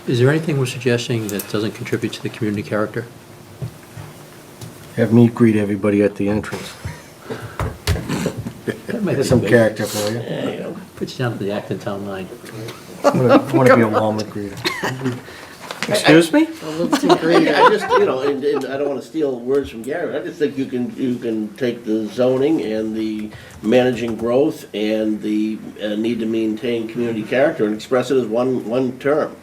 Is there anything we're suggesting that doesn't contribute to the community character? Have me greet everybody at the entrance. That might be There's some good. character for you. There you go. Put you down to the Acton Town Line. I want to be a Walmart greeter. Excuse me? I just, and I don't want to steal words from Gary, I just think you can take the zoning and the managing growth and the need to maintain community character and express it as one term.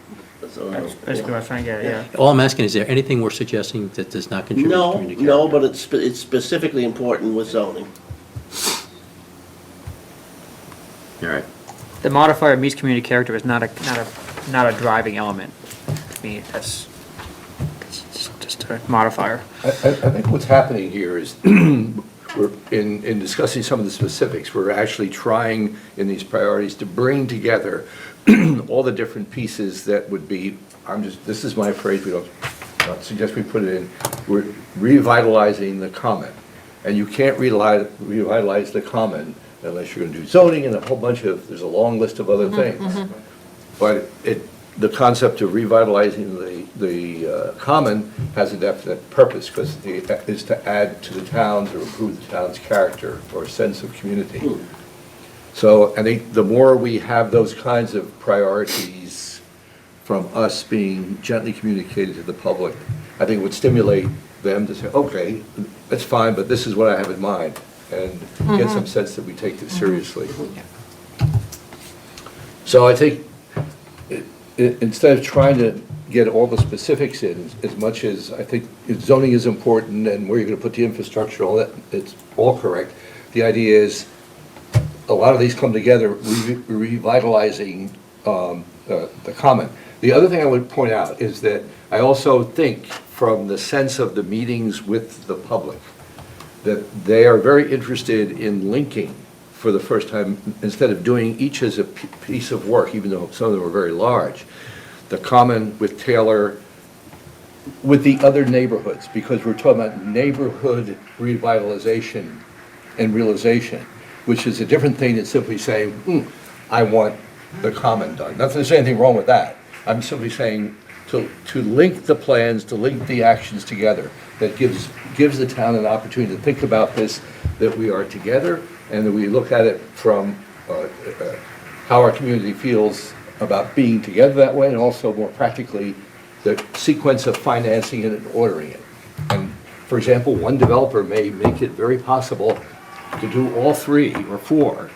So, That's basically what I was trying to get at, yeah. All I'm asking, is there anything we're suggesting that does not contribute to community character? No, but it's specifically important with zoning. All right. The modifier meets community character is not a driving element. To me, it's just a modifier. I think what's happening here is, we're in discussing some of the specifics, we're actually trying in these priorities to bring together all the different pieces that would be, this is my phrase, not suggest we put it in, we're revitalizing the common. And you can't revitalize the common unless you're going to do zoning and a whole bunch of, there's a long list of other things. But the concept of revitalizing the common has a definite purpose, because it is to add to the towns or improve the town's character or sense of community. So I think the more we have those kinds of priorities from us being gently communicated to the public, I think it would stimulate them to say, okay, that's fine, but this is what I have in mind, and get some sense that we take this seriously. So I think instead of trying to get all the specifics in, as much as I think zoning is important and where you're going to put the infrastructure, all that, it's all correct. The idea is a lot of these come together, revitalizing the common. The other thing I would point out is that I also think, from the sense of the meetings with the public, that they are very interested in linking for the first time, instead of doing each as a piece of work, even though some of them are very large, the common with Taylor, with the other neighborhoods, because we're talking about neighborhood revitalization and realization, which is a different thing than simply saying, I want the common done. Not that there's anything wrong with that. I'm simply saying to link the plans, to link the actions together, that gives the town an opportunity to think about this, that we are together, and that we look at it from how our community feels about being together that way, and also more practically, the sequence of financing it and ordering it. And, for example, one developer may make it very possible to do all 3 or 4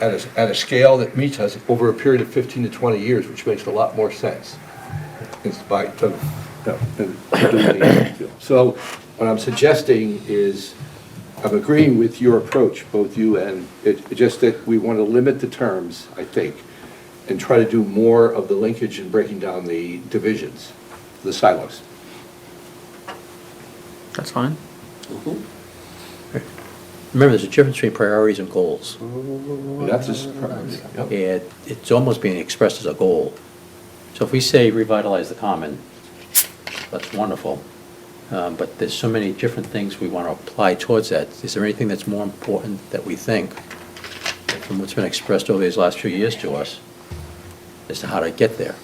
at a scale that meets us over a period of 15 to 20 years, which makes a lot more sense in spite of doing the So what I'm suggesting is, I'm agreeing with your approach, both you and just that we want to limit the terms, I think, and try to do more of the linkage and breaking down the divisions, the silos. That's fine. Remember, there's a difference between priorities and goals. That's just, yep. And it's almost being expressed as a goal. So if we say revitalize the common, that's wonderful. But there's so many different things we want to apply towards that. Is there anything that's more important that we think, from what's been expressed over these last few years to us, as to how to get there?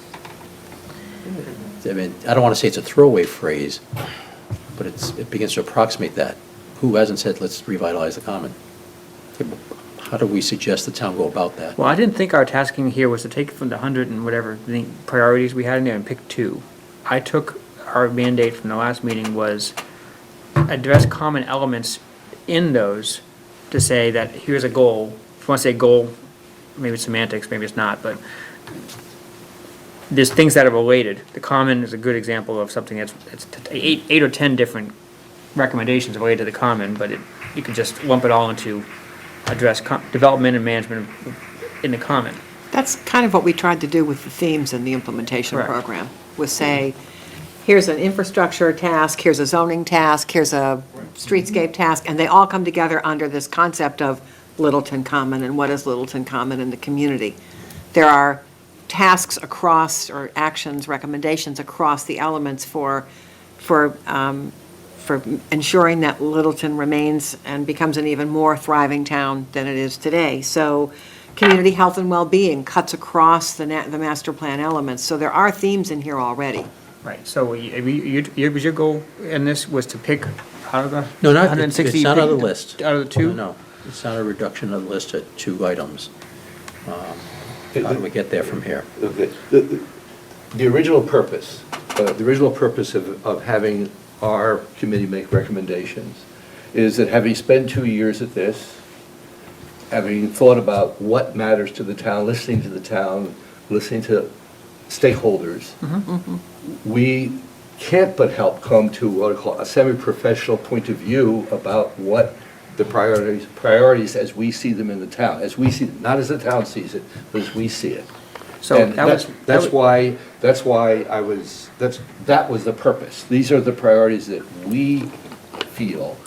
I mean, I don't want to say it's a throwaway phrase, but it begins to approximate that. Who hasn't said, let's revitalize the common? How do we suggest the town go about that? Well, I didn't think our tasking here was to take from the 100 and whatever the priorities we had in there and pick 2. I took our mandate from the last meeting was address common elements in those to say that here's a goal. If you want to say goal, maybe it's semantics, maybe it's not, but there's things that are related. The common is a good example of something that's 8 or 10 different recommendations related to the common, but you could just lump it all into address development and management in the common. That's kind of what we tried to do with the themes in the implementation Correct. program, was say, here's an infrastructure task, here's a zoning task, here's a streetscape task, and they all come together under this concept of Littleton Common and what is Littleton Common in the community. There are tasks across, or actions, recommendations across the elements for ensuring that Littleton remains and becomes an even more thriving town than it is today. So community health and well-being cuts across the master plan elements. So there are themes in here already. Right, so was your goal in this was to pick out of the No, not, 160? it's not on the list. Out of the 2? No, it's not a reduction of the list to 2 items. How do we get there from here? Okay. The original purpose of having our committee make recommendations is that, having spent 2 years at this, having thought about what matters to the town, listening to the town, listening to stakeholders, we can't but help come to what I call a semi-professional point of view about what the priorities as we see them in the town, as we see them, not as the town sees it, but as we see it. So And that was the purpose. These are the priorities that we feel,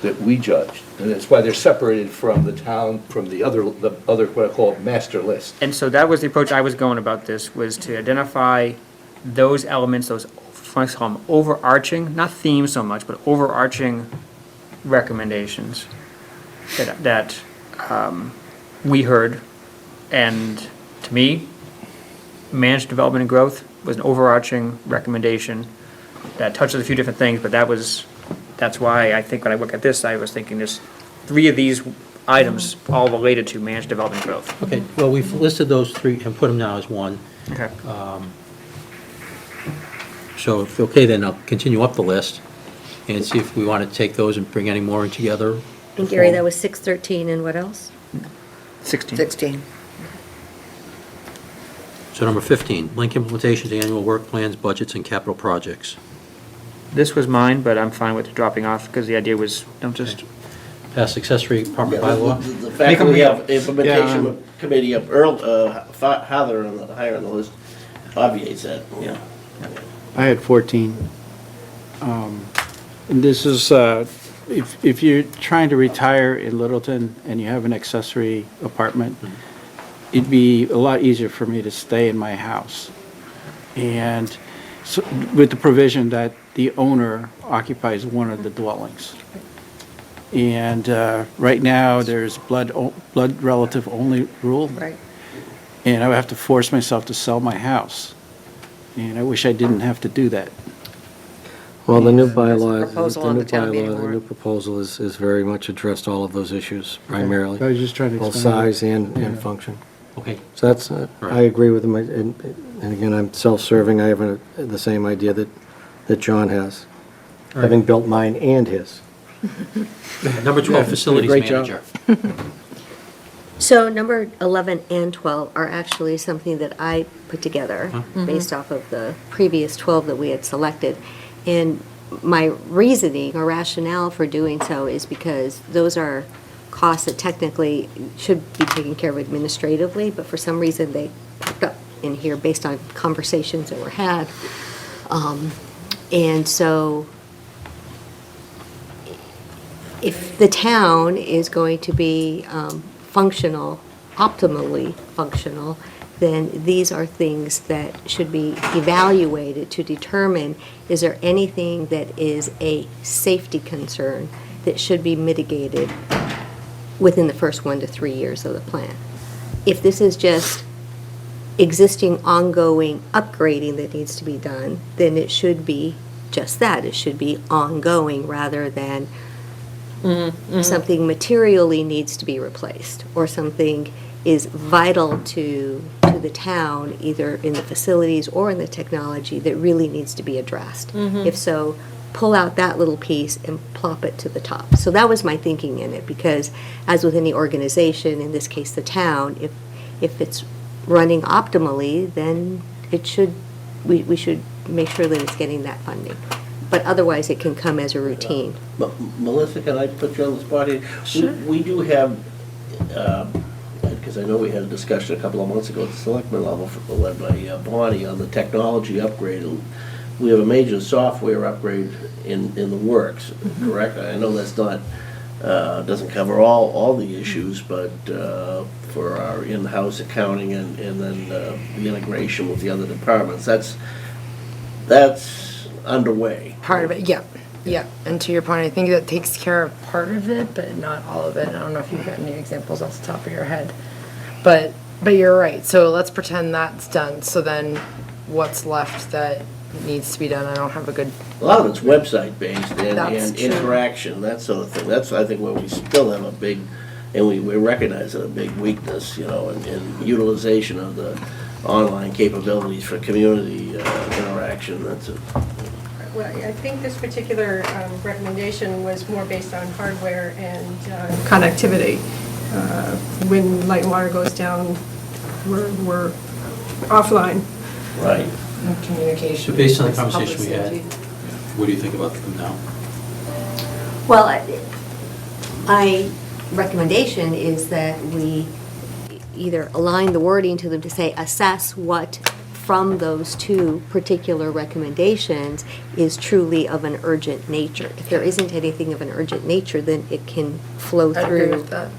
that we judged. And that's why they're separated from the town, from the other, what I call master list. And so that was the approach I was going about this, was to identify those elements, those, let's call them overarching, not themes so much, but overarching recommendations that we heard. And to me, managed development and growth was an overarching recommendation that touches a few different things, but that's why I think when I look at this, I was thinking there's 3 of these items all related to managed development and growth. Okay, well, we've listed those 3 and put them now as one. Okay. So if okay, then I'll continue up the list and see if we want to take those and bring any more in together. And Gary, that was 613, and what else? 16. So number 15, link implementation to annual work plans, budgets, and capital projects. This was mine, but I'm fine with dropping off, because the idea was, don't just, Pass accessory apartment bylaw. The fact that we have implementation committee up higher on the list obviates that, yeah. I had 14. And this is, if you're trying to retire in Littleton and you have an accessory apartment, it'd be a lot easier for me to stay in my house. And so, with the provision that the owner occupies one of the dwellings. And right now, there's blood relative only rule. Right. And I would have to force myself to sell my house. And I wish I didn't have to do that. Well, the new There's a bylaw, proposal the on new the town meeting bylaw, the new warrant. proposal is very much addressed all of those issues primarily. I was just trying to Both explain that. size and function. Okay. So that's, I Right. agree with him, and again, I'm self-serving, I have the same idea that John has, having built mine and his. Number 12, facilities great job. manager. So number 11 and 12 are actually something that I put together based off of the previous 12 that we had selected. And my reasoning or rationale for doing so is because those are costs that technically should be taken care of administratively, but for some reason they popped up in here based on conversations that were had. And so if the town is going to be functional, optimally functional, then these are things that should be evaluated to determine, is there anything that is a safety concern that should be mitigated within the first 1 to 3 years of the plan? If this is just existing ongoing upgrading that needs to be done, then it should be just that. It should be ongoing rather than something materially needs to be replaced or something is vital to the town, either in the facilities or in the technology, that really needs to be addressed. If so, pull out that little piece and plop it to the top. So that was my thinking in it, because as with any organization, in this case the town, if it's running optimally, then it should, we should make sure that it's getting that funding. But otherwise, it can come as a routine. Melissa, can I put you on the spot here? Sure. We do have, because I know we had a discussion a couple of months ago at the selectmen level, led by Bonnie, on the technology upgrade. We have a major software upgrade in the works, correct? I know that's not, doesn't cover all the issues, but for our in-house accounting and then the integration with the other departments, that's underway. Part of it, yep, yep. And to your point, I think that takes care of part of it, but not all of it. I don't know if you've got any examples off the top of your head. But you're right, so let's pretend that's done. So then what's left that needs to be done? I don't have a good, A lot of it's website-based That's and true. interaction, that sort of thing. That's, I think, where we still have a big, and we recognize it, a big weakness, you know, in utilization of the online capabilities for community interaction. That's it. Well, I think this particular recommendation was more based on hardware and connectivity. When light and water goes down, we're offline. Right. and communication. So based on the public conversation we had, safety. what do you think about them now? Well, my recommendation is that we either align the wording to them to say, assess what from those two particular recommendations is truly of an urgent nature. If there isn't anything of an urgent nature, then it can flow I agree through with that.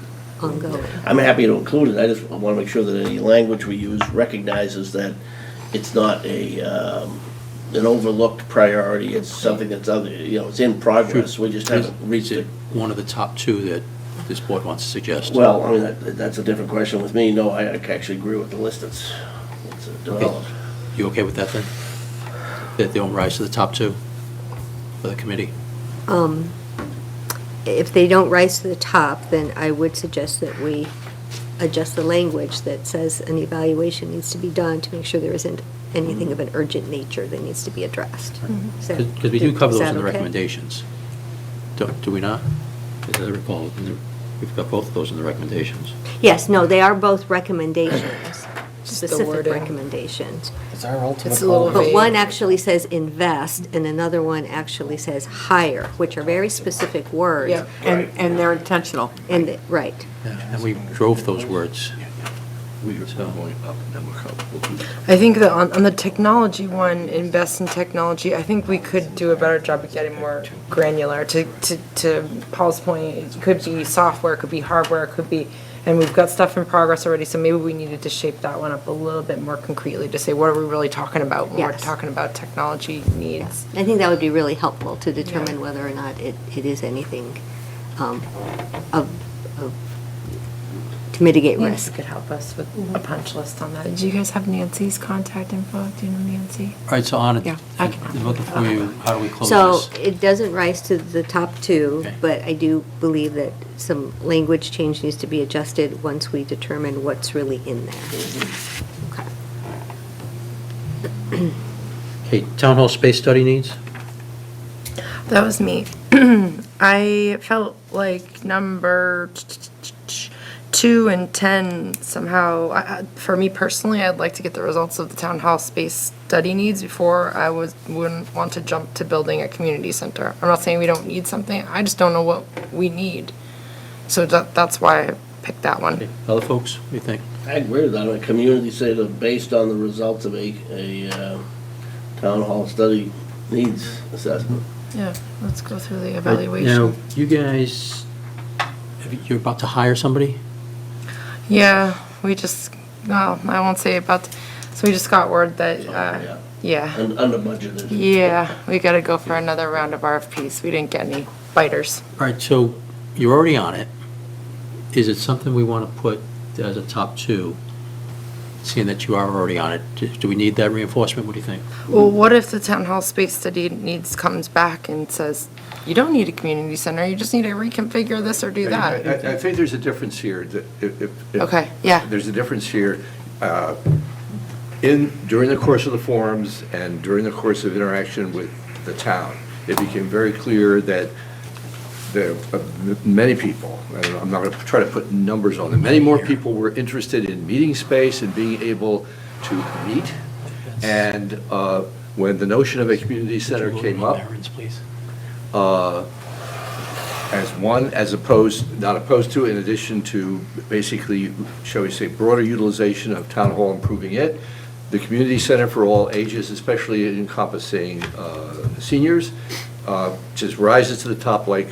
ongoing. I'm happy to include it, I just want to make sure that any language we use recognizes that it's not an overlooked priority, it's something that's other, you know, it's in progress, we just haven't reached it. One of the top two that this board wants to suggest. Well, I mean, that's a different question with me, no, I actually agree with the list that's developed. You okay with that then? That they don't rise to the top two for the committee? If they don't rise to the top, then I would suggest that we adjust the language that says an evaluation needs to be done to make sure there isn't anything of an urgent nature that needs to be addressed. Is that- Because we do cover is those that in the okay? recommendations. Do we not? As I recall, we've got both of those in the recommendations. Yes, no, they are both recommendations, Just the specific wording. recommendations. It's our ultimate It's a little goal. But vague. one actually says invest, and another one actually says hire, which are very specific words. Yep. And they're intentional. And, right. And we drove those words. I think that on the technology one, invest in technology, I think we could do a better job of getting more granular. To Paul's point, it could be software, it could be hardware, it could be And we've got stuff in progress already, so maybe we needed to shape that one up a little bit more concretely to say, what are we really talking about when we're Yes. talking about technology needs? I think that would be really helpful to determine whether or not it is anything of to mitigate Nancy risk. could help us with a punch list on that. Did you guys have Nancy's contact info? Do you know Nancy? All right, so Anna, Yeah, I can help I'm you looking with for that. you, how do we close So this? it doesn't rise to the top two, Okay. but I do believe that some language change needs to be adjusted once we determine what's really in there. Okay. Okay, town hall space study needs? That was me. I felt like number 2 and 10 somehow, for me personally, I'd like to get the results of the town hall space study needs before I wouldn't want to jump to building a community center. I'm not saying we don't need something, I just don't know what we need. So that's why I picked that one. Okay, other folks, what do you think? I agree with that. A community center based on the results of a town hall study needs assessment. Yeah, let's go through the Now, evaluation. you guys, you're about to hire somebody? Yeah, we just, well, I won't say about, so we just got word that, yeah. And under budgeted. Yeah, we gotta go for another round of RFPs. We didn't get any biters. All right, so you're already on it. Is it something we want to put as a top 2, seeing that you are already on it? Do we need that reinforcement? What do you think? Well, what if the town hall space study needs, comes back and says, you don't need a community center, you just need to reconfigure this or do that? I think there's a difference here. That if- Okay, yeah. There's a difference here. During the course of the forums and during the course of interaction with the town, it became very clear that there many people, and I'm not going to try to put numbers on them, many more people were interested in meeting space and being able to meet. And when the notion of a community center came up, not opposed to, in addition to basically, shall we say, broader utilization of town hall, improving it, the community center for all ages, especially encompassing seniors, just rises to the top like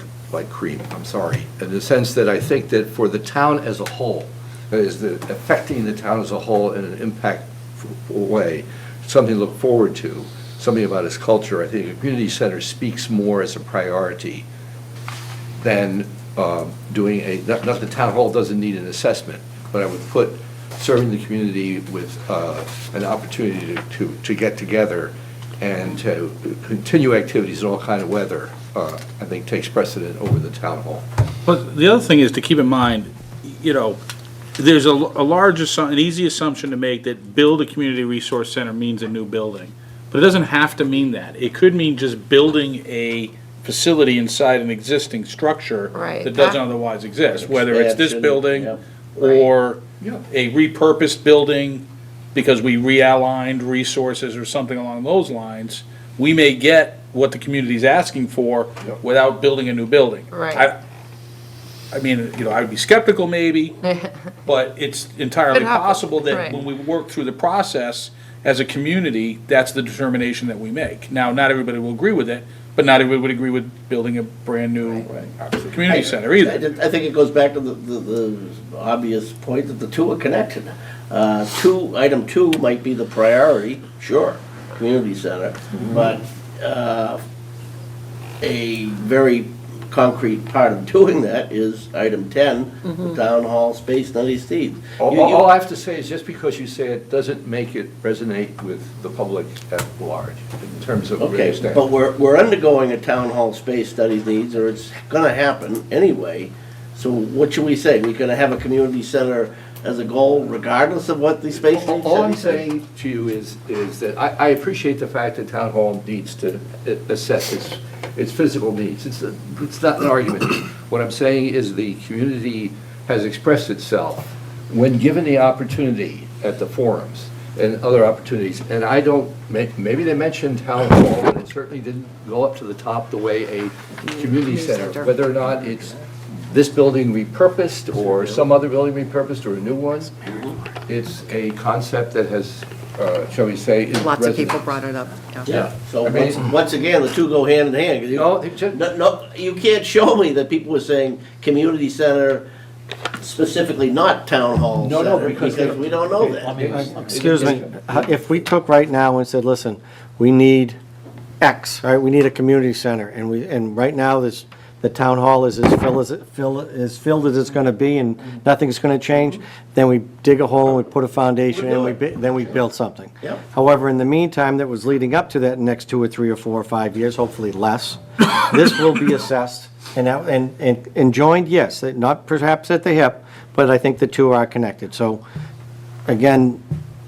cream, I'm sorry, in the sense that I think that for the town as a whole, that is, affecting the town as a whole in an impactful way, something to look forward to, something about its culture. I think a community center speaks more as a priority than doing not the town hall doesn't need an assessment, but I would put serving the community with an opportunity to get together and to continue activities in all kind of weather, I think takes precedent over the town hall. But the other thing is to keep in mind, there's an easy assumption to make that build a community resource center means a new building. But it doesn't have to mean that. It could mean just building a facility inside an existing structure Right. that doesn't otherwise exist, whether it's this Expansion, building yeah. or Yeah. a repurposed building because we realigned resources or something along those lines. We may get what the community's asking for Yep. without building a new building. Right. I mean, I would be skeptical maybe, but it's entirely Could happen, possible that right. when we work through the process as a community, that's the determination that we make. Now, not everybody will agree with it, but not everybody would agree with building a brand-new community center either. I think it goes back to the obvious point that the two are connected. Item 2 might be the priority, sure, community center, but a very concrete part of doing that is item 10, the town hall space study needs. All I have to say is just because you say it doesn't make it resonate with the public at large in terms of. Okay, but we're undergoing a town hall space study needs, or it's gonna happen anyway. So what should we say? We're gonna have a community center as a goal regardless of what the space needs? All I'm saying to you is that I appreciate the fact that town hall needs to assess its physical needs. It's not an argument. What I'm saying is the community has expressed itself when given the opportunity at the forums and other opportunities. And I don't, maybe they mentioned town hall, but it certainly didn't go up to the top the way a community center, whether or not it's this building repurposed or some other building repurposed or a new one. It's a concept that has, shall we say, is Lots of resident. people brought it up. Yeah, so I mean- once again, the two go hand in hand. No, it just- No, you can't show me that people were saying community center specifically not town hall No, no, center, because because we don't know I that. mean, Excuse me, if we took right now and said, listen, we need X, right, we need a community center, and right now, the town hall is as filled as it's gonna be, and nothing's gonna change, then we dig a hole and we put a foundation in, then we build something. Yep. However, in the meantime, that was leading up to that next 2 or 3 or 4 or 5 years, hopefully less, this will be assessed and joined, yes, not perhaps at the hip, but I think the two are connected. So, again,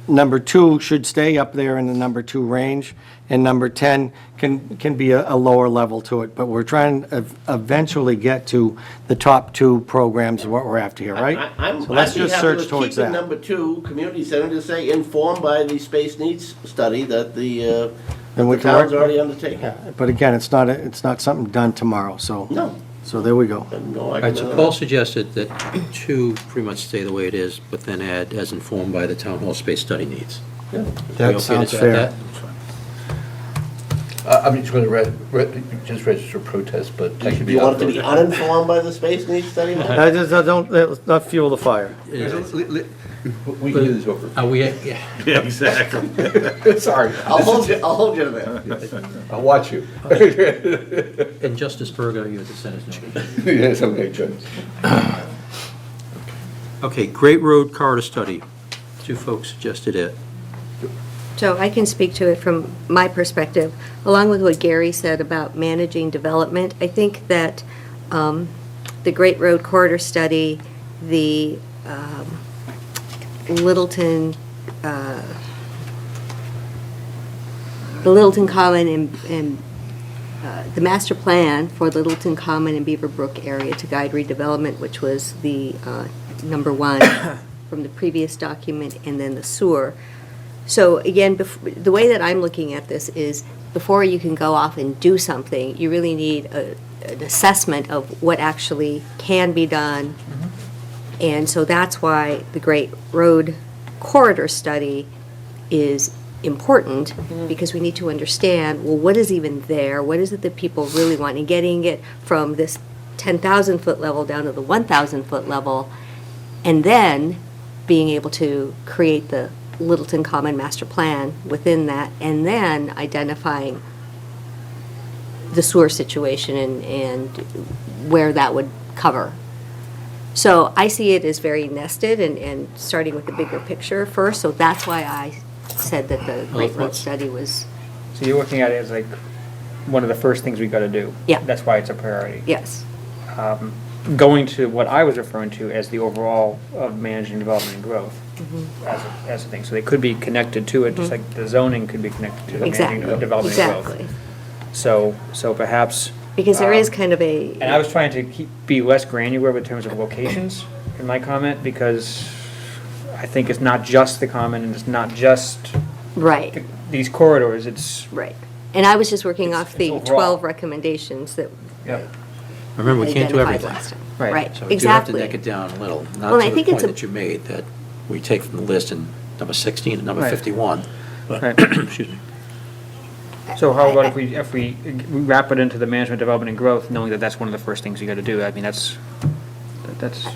number 2 should stay up there in the number 2 range, and number 10 can be a lower level to it. But we're trying to eventually get to the top 2 programs, what we're after here, right? So let's just search towards Keeping that. number 2, community center, to say informed by the space needs study that the And we the can town's work- already undertaken. Yeah, but again, it's not something done tomorrow, so. No. So there we go. No All right, argument so on Paul that. suggested that 2 pretty much stay the way it is, but then add as informed by the town hall space study needs. Yeah. We That okay to sounds add fair. that? I'm just going to just register protest, but I should be. You want it to be uninformed by the space needs study? I don't, let's not fuel the fire. We can do this over. Are we, yeah, Yeah, exactly. Sorry. I'll hold you to that. I'll watch you. and Justice Berger, you have to send us notice. Yes, okay, Judge. Okay, Great Road Corridor Study. 2 folks suggested it. So I can speak to it from my perspective, along with what Gary said about managing development. I think that the Great Road Corridor Study, the Littleton Common and the master plan for Littleton Common and Beaver Brook area to guide redevelopment, which was the number 1 from the previous document, and then the sewer. So again, the way that I'm looking at this is, before you can go off and do something, you really need an assessment of what actually can be done. And so that's why the Great Road Corridor Study is important, because we need to understand, well, what is even there? What is it that people really want? And getting it from this 10,000-foot level down to the 1,000-foot level, and then being able to create the Littleton Common Master Plan within that, and then identifying the sewer situation and where that would cover. So I see it as very nested and starting with the bigger picture first, so that's why I said that the Great Road Study was, So you're looking at it as like one of the first things we got to do? Yeah. That's why it's a priority? yes. Going to what I was referring to as the overall of managing development and growth as a thing. So they could be connected to it, just like the zoning could be connected to the managing Exactly, development and growth. exactly. So perhaps. Because there is kind of a. And I was trying to be less granular in terms of locations in my comment, because I think it's not just the common, and it's not just Right, these corridors, it's. right. And I was just working off the overall. 12 recommendations that Yep. Remember, we can't do identified everything. last time. Right. Right, So we do have to exactly. neck it down a little, Well, not and I to the think it's point a- that you made, that we take from the list in number 16 and number Right. 51. Right. Excuse me. So how about if we wrap it into the management, development, and growth, knowing that that's one of the first things you got to do? I mean, that's.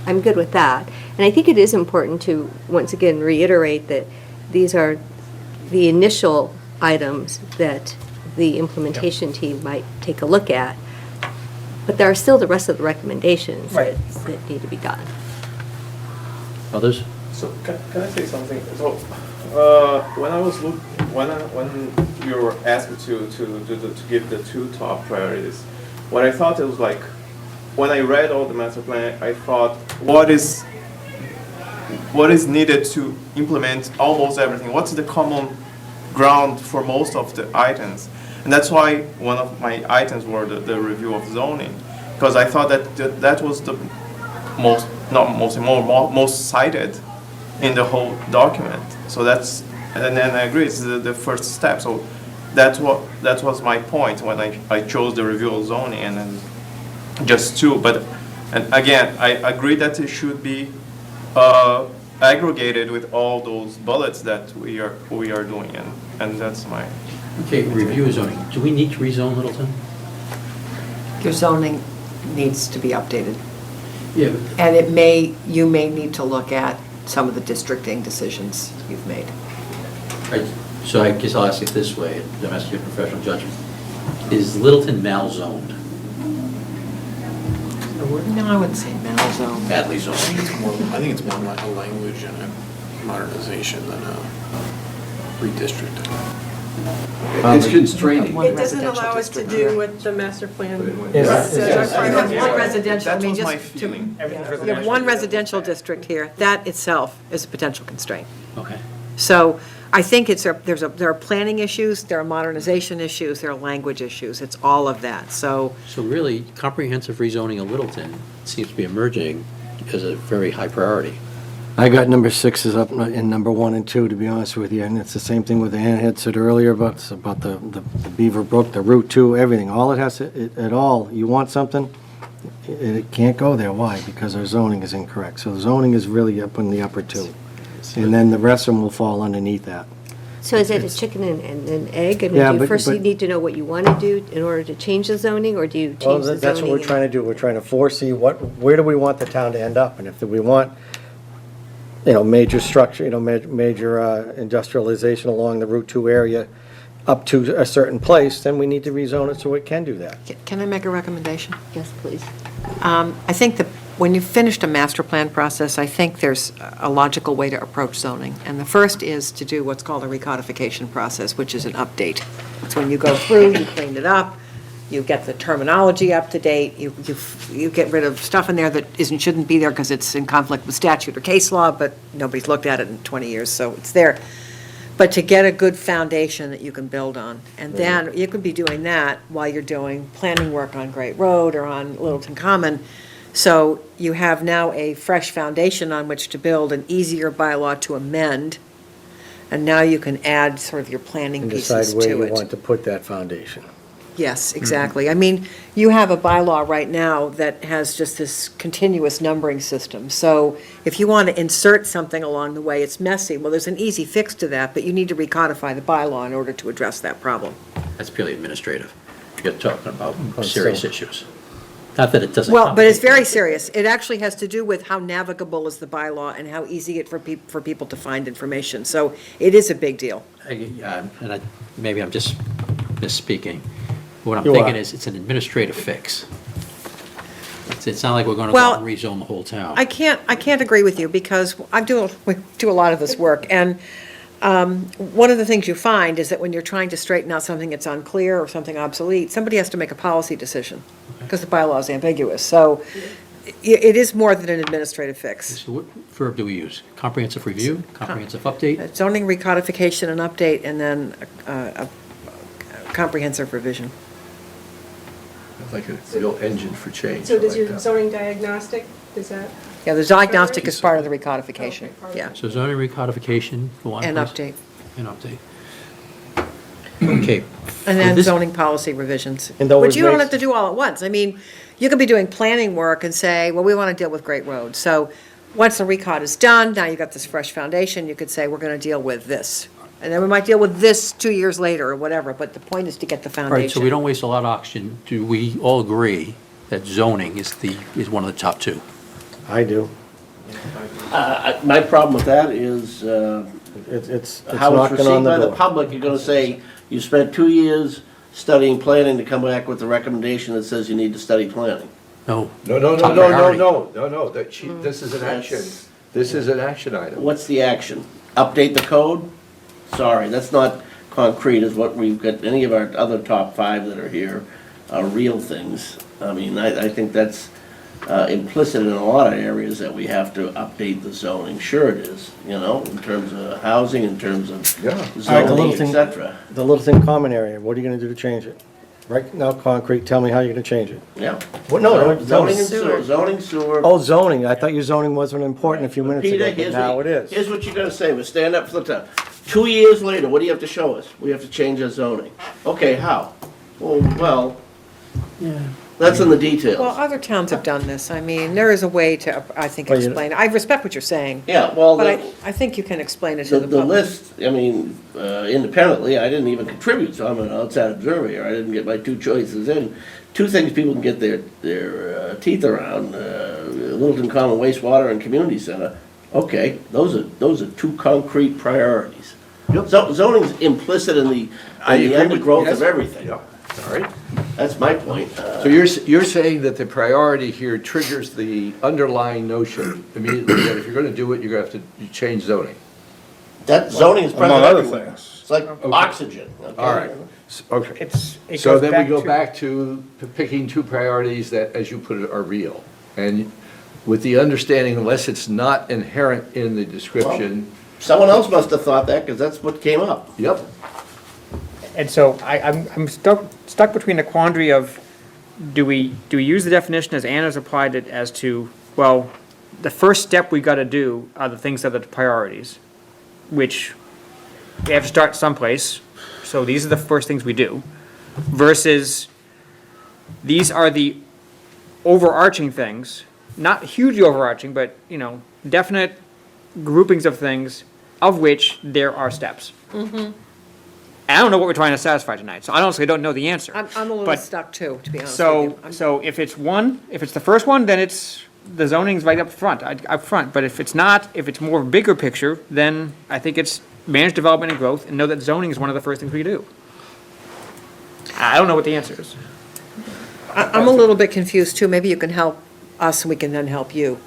I'm good with that. And I think it is important to, once again, reiterate that these are the initial items that the implementation team might take a look at. But there are still the rest of the recommendations Right. that need to be done. Others? So can I say something? So when I was when you were asked to give the 2 top priorities, what I thought it was like, when I read all the master plan, I thought, what is needed to implement almost everything? What's the common ground for most of the items? And that's why one of my items were the review of zoning, because I thought that was the most cited in the whole document. So and then I agree, it's the first step. So that was my point when I chose the review of zoning, and then just 2. And again, I agree that it should be aggregated with all those bullets that we are doing, and that's my. Okay, review zoning. Do we need to rezone Littleton? Your zoning needs to be updated. Yeah. And you may need to look at some of the districting decisions you've made. Right, so I guess I'll ask it this way, I'm asking your professional judgment. Is Littleton malzoned, No, I wouldn't say malzone. badly zoned? I think it's more like a language and a modernization than a redistricting. It's constraining. One It doesn't residential allow us to district do here. what the master plan Yeah. says. One residential, I That mean, was my just to, feeling. you have one residential district here, that itself is a potential constraint. Okay. So I think there are planning issues, there are modernization issues, there are language issues, it's all of that, so. So really, comprehensive rezoning of Littleton seems to be emerging as a very high priority. I got number 6 is up in number 1 and 2, to be honest with you, and it's the same thing with the Ann had said earlier about the Beaver Brook, the Route 2, everything, all it has to, at all, you want something, it can't go there, why? Because our zoning is incorrect, so zoning is really up in the upper 2, and then the rest of them will fall underneath that. So is it a chicken and an egg? I Yeah, mean, do you but- first you need to know what you want to do in order to change the zoning, or do you Well, change the zoning? that's what we're trying to do, we're trying to foresee where do we want the town to end up, and if we want, major structure, major industrialization along the Route 2 area up to a certain place, then we need to rezone it so it can do that. Can I make a recommendation? Yes, please. I think that when you've finished a master plan process, I think there's a logical way to approach zoning. And the first is to do what's called a recodification process, which is an update. It's when you go through, you clean it up, you get the terminology up to date, you get rid of stuff in there that shouldn't be there because it's in conflict with statute or case law, but nobody's looked at it in 20 years, so it's there. But to get a good foundation that you can build on. And then you could be doing that while you're doing planning work on Great Road or on Littleton Common. So you have now a fresh foundation on which to build, an easier bylaw to amend, and now you can add sort of your planning And pieces decide where to you it. want to put that foundation. Yes, exactly. I mean, you have a bylaw right now that has just this continuous numbering system. So if you want to insert something along the way, it's messy. Well, there's an easy fix to that, but you need to recodify the bylaw in order to address that problem. That's purely administrative. You're talking about Oh, serious so- issues. Not that it doesn't. Well, but it's complicate very serious. It actually has to do with how navigable is the bylaw and how easy it for people to find information. So it is a big deal. Maybe I'm just misspeaking. What I'm You thinking are. is it's an administrative fix. It's not like we're going to go Well, out and rezone the whole town. I can't agree with you because we do a lot of this work. And one of the things you find is that when you're trying to straighten out something that's unclear or something obsolete, somebody has to make a policy decision because the bylaw is ambiguous. So it is more than an administrative fix. So what verb do we use? Comprehensive review, comprehensive update? Zoning recodification and update, and then a comprehensive revision. Like a real engine for change. So does I like your that. zoning diagnostic, does that? Yeah, the diagnostic is part of the recodification, yeah, So zoning recodification for one. and please? update. And update. Okay. And For then this- zoning policy revisions, And those which you don't makes- have to do all at once. I mean, you could be doing planning work and say, well, we want to deal with Great Road. So once the recod is done, now you've got this fresh foundation, you could say, we're going to deal with this. And then we might deal with this 2 years later or whatever, but the point is to get the All right, so we foundation. don't waste a lot of oxygen. Do we all agree that zoning is one of the top two? I do. My problem with that is, It's how it's knocking on received by the the door. public. You're gonna say, you spent 2 years studying planning to come back with a recommendation that says you need to study planning. No. No, no, no, Top no, no, priority. no, this is an action. This is an action item. What's the action? Update the code? Sorry, that's not concrete as what we've got, any of our other top 5 that are here are real things. I mean, I think that's implicit in a lot of areas that we have to update the zoning. Sure it is, in terms of housing, in terms of Yeah. All right, the zoning, little et thing- cetera. The Littleton Common area, what are you gonna do to change it? Right now, concrete, tell me how you're gonna change it. Yeah. Well, no, Zoning and sewer, zoning, sewer. Oh, zoning, I thought your zoning wasn't important a few minutes Peter, ago, but now it is. Here's what you're gonna say, we stand up for the town. 2 years later, what do you have to show us? We have to change our zoning. Okay, how? Well, that's in the Well, details. other towns have done this. I mean, there is a way to, I think, Well, you- explain. I respect what you're saying. Yeah, well, But I think you can explain it to the the public. list, I mean, independently, I didn't even contribute, so I'm an outside observer here. I didn't get my 2 choices in. 2 things people can get their teeth around, Littleton Common Wastewater and Community Center, okay, those are two concrete priorities. Yep. Zoning's implicit in the undergrowth of everything. Yeah, all right. That's my point. So you're saying that the priority here triggers the underlying notion immediately that if you're going to do it, you're going to have to change zoning? That zoning is present Among other everywhere. things. It's like oxygen. Okay? All right, okay. It So goes then we back go to- back to picking two priorities that, as you put it, are real. And with the understanding, unless it's not inherent in the description, Someone else must have thought that, because that's what came up. yep. And so I'm stuck between the quandary of, do we use the definition as Anna's applied it as to, well, the first step we gotta do are the things that are the priorities, which we have to start someplace, so these are the first things we do, versus these are the overarching things, not hugely overarching, but, you know, definite groupings of things of which there are steps. I don't know what we're trying to satisfy tonight, so I honestly don't know the answer. I'm a little But- stuck too, to be honest with So, you. so if it's the first one, then it's, the zoning's right up front, but if it's not, if it's more bigger picture, then I think it's manage development and growth, and know that zoning is one of the first things we do. I don't know what the answer is. I'm a little bit confused too. Maybe you can help us and we can then help you.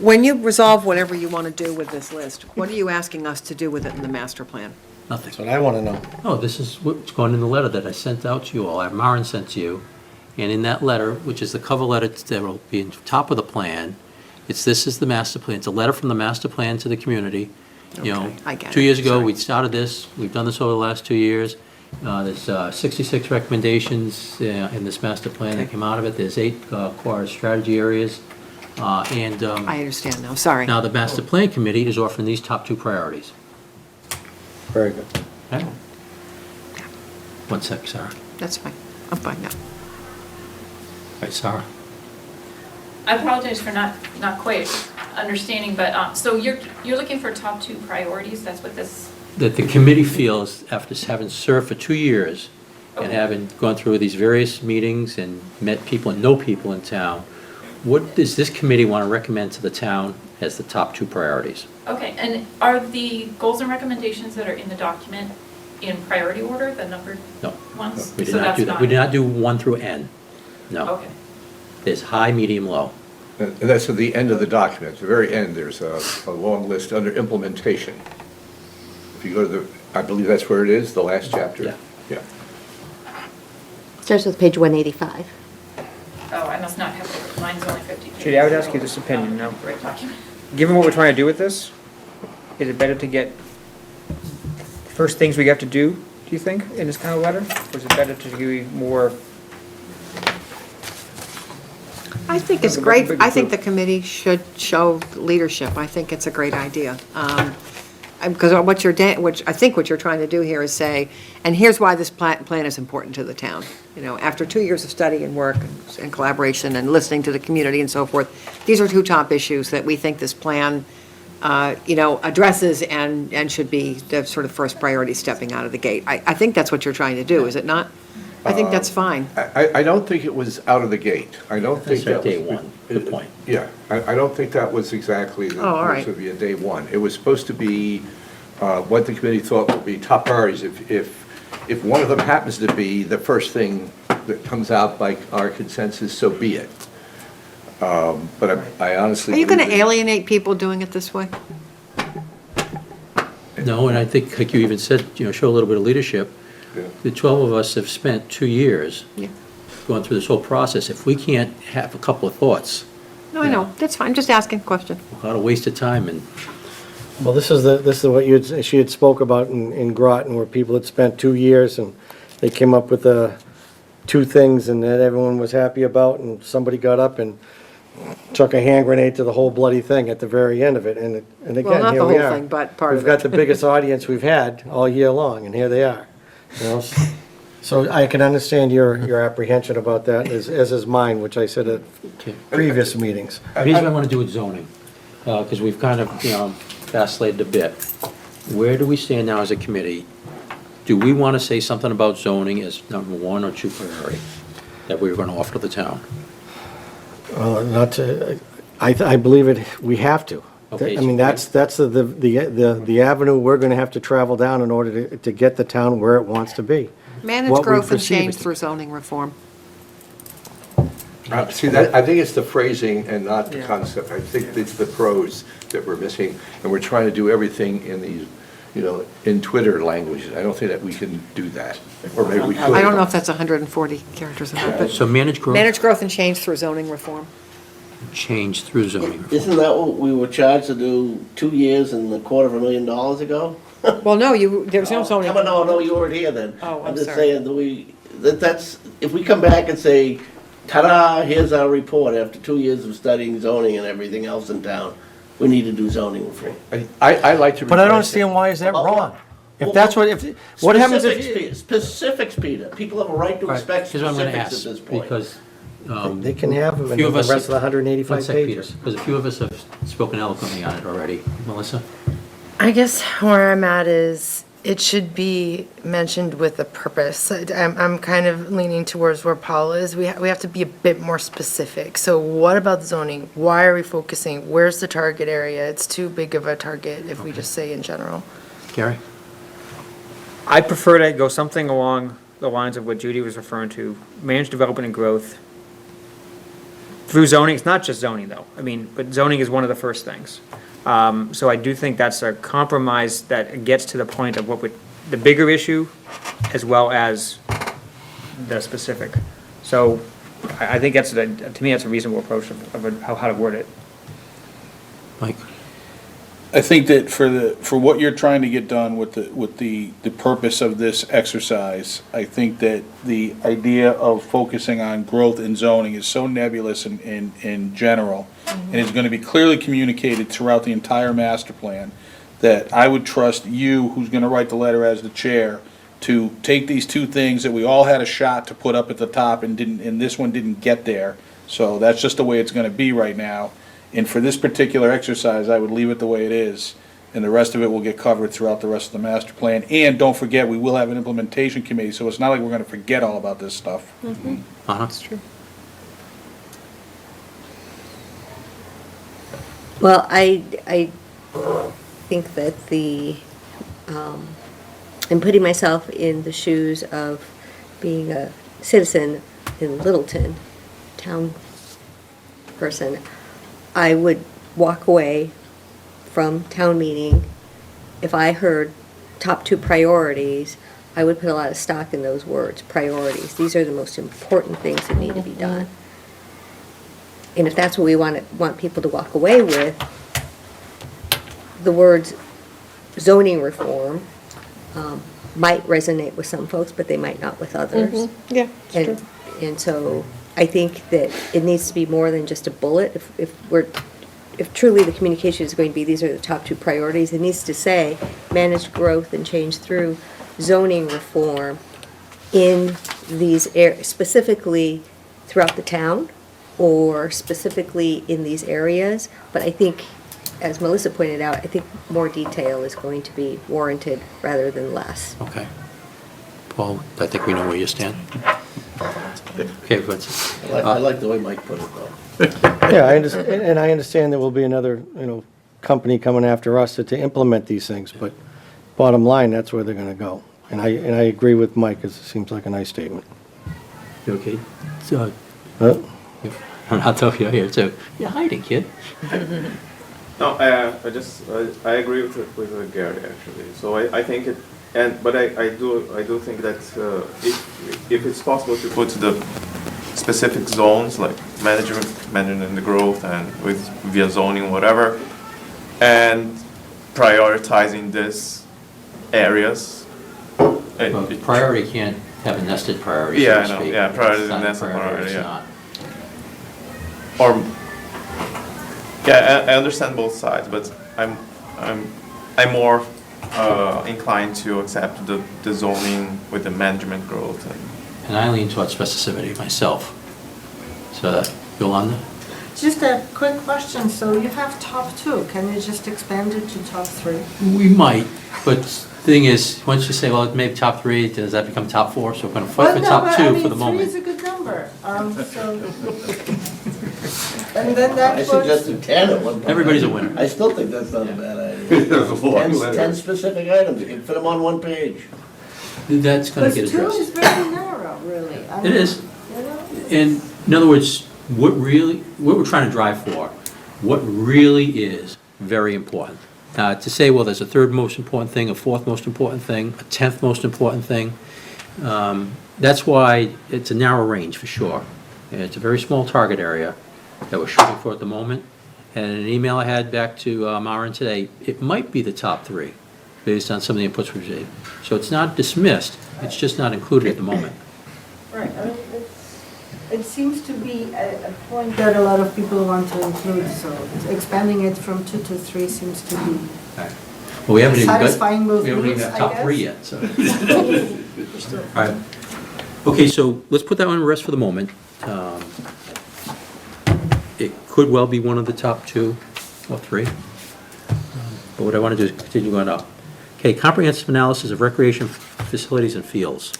When you resolve whatever you want to do with this list, what are you asking us to do with it in the master plan? Nothing. That's what I want to know. No, this is what's going in the letter that I sent out to you all, Maren sent to you. And in that letter, which is the cover letter that will be on top of the plan, this is the master plan. It's a letter from the master plan to the community. You know, Okay, I get it. 2 years ago, Sorry. we started this, we've done this over the last 2 years. There's 66 recommendations in this master plan that Okay. came out of it. There's 8 core strategy areas. And I understand now, sorry. now the master plan committee is offering these top 2 priorities. Very good. Okay? 1 sec, Sarah. That's fine. I'm fine now. Right, Sarah? I apologize for not quite understanding, but, so you're looking for top 2 priorities, that's what this, That the committee feels, after having served for 2 years and Okay. having gone through these various meetings and met people and know people in town, what does this committee want to recommend to the town as the top 2 priorities? okay, and are the goals and recommendations that are in the document in priority order, the numbered No. ones? We did So not that's do that. We did not do 1 through N. No. Okay, There's high, medium, low. And that's at the end of the document. At the very end, there's a long list under implementation. If you go to the, I believe that's where it is, the last chapter. Yeah. Yeah. Starts with page 185. oh, I must not have it, mine's only 50 pages. Judy, I would ask you this opinion, no? Right document. Given what we're trying to do with this, is it better to get first things we have to do you think, in this kind of letter? Or is it better to be more? I think it's great. I think the committee should show leadership. I think it's a great idea. Because I think what you're trying to do here is say, and here's why this plan is important to the town. You know, after 2 years of study and work and collaboration and listening to the community and so forth, these are two top issues that we think this plan, addresses and should be the sort of first priority stepping out of the gate. I think that's what you're trying to do, is it not? I think that's fine. I don't think it was out of the gate. I don't think That's that right, was. day one. Good point. Yeah, I don't think that was exactly the, Oh, all right. supposed to be a day one. It was supposed to be what the committee thought would be top priorities. If one of them happens to be the first thing that comes out by our consensus, so be it. But I honestly. Are you going to believe that- alienate people doing it this way? No, and I think, like you even said, show a little bit of leadership. Yeah. The 12 of us have spent 2 years Yeah. going through this whole process. If we can't have a couple of thoughts, No, I know. That's fine. Just asking a question. a lot of wasted time, and Well, this is what she had spoke about in Groton, where people had spent 2 years and they came up with two things and that everyone was happy about, and somebody got up and chuck a hand grenade to the whole bloody thing at the very end of it, and again, Well, not here the we whole are. thing, but part of We've got it. the biggest audience we've had all year long, and here they are. So I can understand your apprehension about that, as is mine, which I said at Okay. previous meetings. here's what I want to do with zoning, because we've kind of, vacillated a bit. Where do we stand now as a committee? Do we want to say something about zoning as number 1 or 2 priority that we were going to offer to the town? Well, not to, I believe we have to. Okay, I mean, that's the avenue we're going to have to travel down in order to get the town where it wants to be. Manage What we growth and perceive change it. through zoning reform. See, that, I think it's the phrasing and not the Yeah. concept. I think it's the prose that we're missing, and we're trying to do everything in these, in Twitter language. I don't think that we can do that, or maybe we could. I don't know if that's 140 characters or not, but So manage growth, manage growth and change through zoning reform. change through zoning. Isn't that what we were charged to do 2 years and $250,000 ago? Well, no, there's no zoning. No, you weren't here then. Oh, I'm just sorry. saying, that's, if we come back and say, ta-da, here's our report after 2 years of studying zoning and everything else in town, we need to do zoning reform. I like to. But I don't understand why is that wrong? If that's what happens if... Specifics, Peter. People have a right to All right, expect here's what I'm gonna specifics ask, at this point. because, They can have them a in few the of rest us. of the 185 One sec, Peter, pages. because a few of us have spoken eloquently on it already. Melissa? I guess where I'm at is, it should be mentioned with a purpose. I'm kind of leaning towards where Paul is. We have to be a bit more specific. So what about zoning? Why are we focusing? Where's the target area? It's too big of a target if we just say in general. Gary? I prefer to go something along the lines of what Judy was referring to, manage development and growth through zoning. It's not just zoning, though. I mean, but zoning is one of the first things. So I do think that's a compromise that gets to the point of the bigger issue as well as the specific. So I think to me, that's a reasonable approach of how to word it. Mike? I think that for what you're trying to get done with the purpose of this exercise, I think that the idea of focusing on growth and zoning is so nebulous in general, and is going to be clearly communicated throughout the entire master plan, that I would trust you, who's going to write the letter as the chair, to take these two things that we all had a shot to put up at the top and this one didn't get there. So that's just the way it's going to be right now. And for this particular exercise, I would leave it the way it is, and the rest of it will get covered throughout the rest of the master plan. And don't forget, we will have an implementation committee, so it's not like we're gonna forget all about this stuff. Anna? That's true. Well, I think that I'm putting myself in the shoes of being a citizen in Littleton, town person. I would walk away from town meeting. If I heard top 2 priorities, I would put a lot of stock in those words, priorities. These are the most important things that need to be done. And if that's what we want people to walk away with, the words zoning reform might resonate with some folks, but they might not with others. Yeah, it's true. And so I think that it needs to be more than just a bullet. If truly the communication is going to be, these are the top 2 priorities, it needs to say, manage growth and change through zoning reform in these specifically throughout the town, or specifically in these areas. But I think, as Melissa pointed out, I think more detail is going to be warranted rather than less. Okay. Paul, I think we know where you stand. Okay, but, I like the way Mike put it, though. Yeah, I understand, and I understand there will be another, company coming after us to implement these things, but bottom line, that's where they're gonna go. And I agree with Mike, 'cause it seems like a nice statement. you okay? So, Huh? I'll tell you here, too. You're hiding, kid. No, I agree with Gary, actually. So I think but I do think that if it's possible to put the specific zones, like managing the growth and via zoning, whatever, and prioritizing these areas. Well, priority can't have a nested priority. so Yeah, to I know, speak. yeah, priority It's not a nested priority, it's yeah. not. Or, yeah, I understand both sides, but I'm more inclined to accept the zoning with the management growth. And I lean towards specificity myself. So, Yolanda? Just a quick question, so you have top 2, can you just expand it to top 3? We might, but the thing is, once you say, well, maybe top 3, does that become top 4? So we're going to fight for top 2 for the moment. Well, no, but I mean, 3 is a good number, so... And then I that puts, suggested 10 at one point. Everybody's a winner. I still think that's not a bad idea. 10 specific items, you can fit them on one page. That's gonna because get 2 addressed. is very narrow, really. I It mean, is. you know? And in other words, what we're trying to drive for, what really is very important. To say, well, there's a third most important thing, a fourth most important thing, a 10th most important thing, that's why it's a narrow range for sure. And it's a very small target area that we're shooting for at the moment. And in an email I had back to Maren today, it might be the top 3 based on some of the inputs we've received. So it's not dismissed, it's just not included at the moment. Right, I mean, it seems to be a point that a lot of people want to include, so expanding it from 2 to 3 seems to be Well, we haven't even got, satisfying both we haven't even needs, got I top 3 guess. yet, so. All right. Okay, so let's put that one to rest for the moment. It could well be one of the top 2 or 3. But what I want to do is continue on up. Okay, comprehensive analysis of recreation facilities and fields.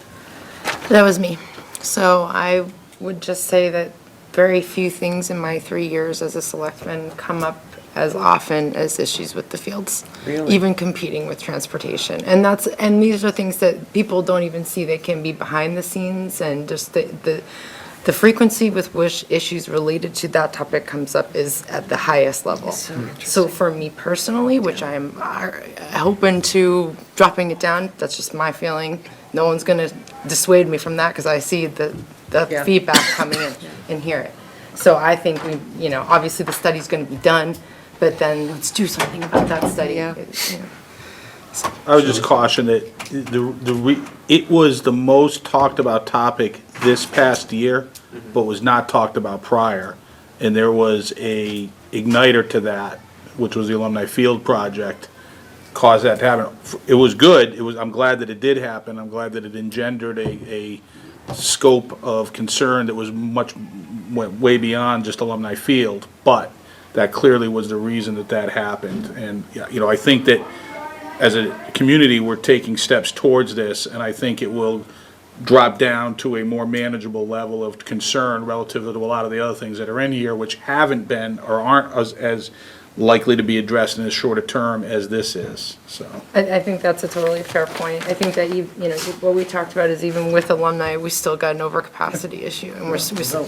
That was me. So I would just say that very few things in my 3 years as a selectman come up as often as issues with the fields. Really? Even competing with transportation. And these are things that people don't even see. They can be behind the scenes, and just the frequency with which issues related to that topic comes up is at the highest level. So for me personally, which I'm open to dropping it down, that's just my feeling. No one's gonna dissuade me from that, because I see the Yeah. feedback coming in and hear it. So I think obviously the study's gonna be done, but then let's do something about that study. Yeah. I would just caution that it was the most talked about topic this past year, but was not talked about prior. And there was a igniter to that, which was the Alumni Field Project, caused that to happen. It was good. I'm glad that it did happen. I'm glad that it engendered a scope of concern that was went way beyond just Alumni Field. But that clearly was the reason that happened. And, I think that as a community, we're taking steps towards this, and I think it will drop down to a more manageable level of concern relative to a lot of the other things that are in here, which haven't been or aren't as likely to be addressed in as short a term as this is, so. I think that's a totally fair point. I think that, what we talked about is even with alumni, we still got an overcapacity issue, and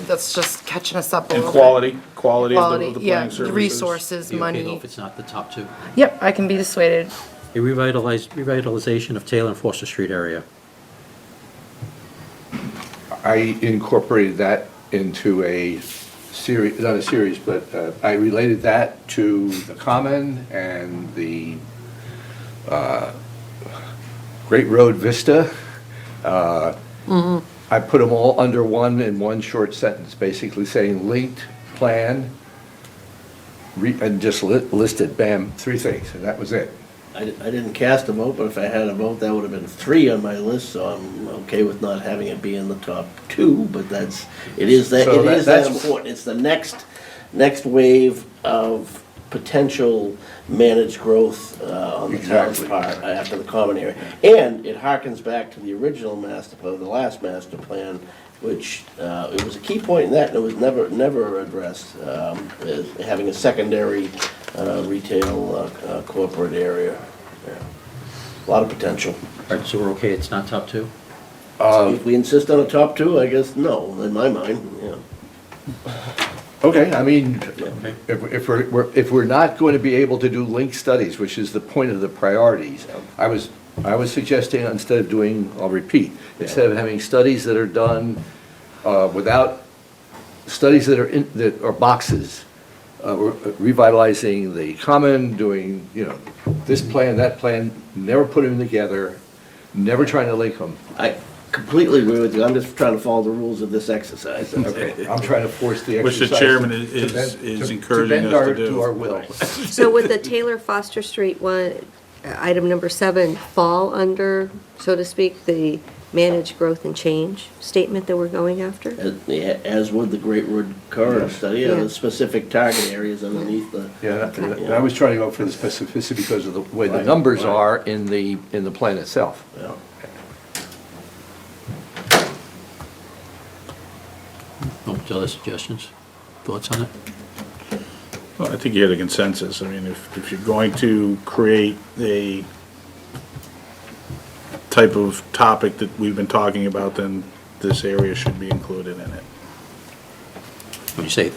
that's just catching us up a And little bit. quality of the Yeah, planning services. resources, Be okay though money. if it's not the top 2. Yep, I can be dissuaded. A revitalization of Taylor and Foster Street area. I incorporated that into a series, not a series, but I related that to the Common and the Great Road Vista. I put them all under one short sentence, basically saying linked, plan, and just listed, bam, 3 things, and that was it. I didn't cast a vote, but if I had a vote, that would have been 3 on my list, so I'm okay with not having it be in the top 2, but it is that important. It's the next wave of potential managed growth on the town's part after the common area. And it harkens back to the original master plan, the last master plan, which it was a key point in that, and it was never addressed, is having a secondary retail corporate area. Yeah. A lot of potential. All right, so we're okay, it's not top 2? If we insist on a top 2, I guess no, in my mind, yeah. Okay, I mean, Okay. if we're not going to be able to do linked studies, which is the point of the priorities, I was suggesting instead of doing, I'll repeat, instead of having studies that are done without, studies that are boxes, revitalizing the Common, doing, this plan, that plan, never putting them together, never trying to link them. I completely agree with you. I'm just trying to follow the rules of this exercise. Okay, I'm trying to force the Which exercise. the chairman to bend- is to encouraging bend us to do. To our will. So would the Taylor Foster Street one, item number 7, fall under, so to speak, the managed growth and change statement that we're going after? As would the Great Wood Corridor study, Yeah. the specific target areas underneath the. Yeah, and I was trying to go for the specificity because of the way the numbers are in the plan itself. Yeah. No other suggestions? Thoughts on it? Well, I think you had a consensus. I mean, if you're going to create a type of topic that we've been talking about, then this area should be included in it. When you say,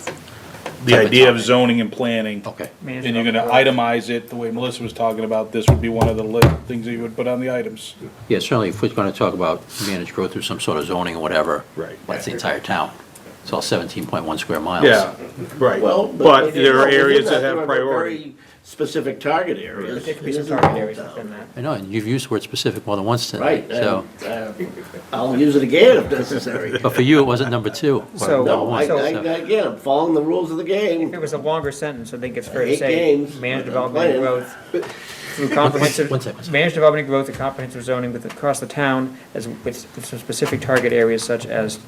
The idea of zoning and planning. okay, And you're gonna itemize it, the way Melissa was talking about, this would be one of the things that you would put on the items. yeah, certainly if we're gonna talk about managed growth through some sort of zoning or whatever. Right. That's the entire town. It's all 17.1 square miles. Yeah, right. Well, But there are within areas that there have are priority. very specific target areas. There could be It some isn't target the areas whole within town. that. I know, and you've used the word specific more than once Right, tonight, so. I'll use it again if necessary. But for you, it wasn't number two. or So- number No, one, so- again, I'm following the rules of the If game. it was a longer sentence, I think it's fair I to hate say, games, manage but development and I'm growth through comprehensive, One second. manage development and growth and comprehensive zoning across the town as, with some specific target areas such as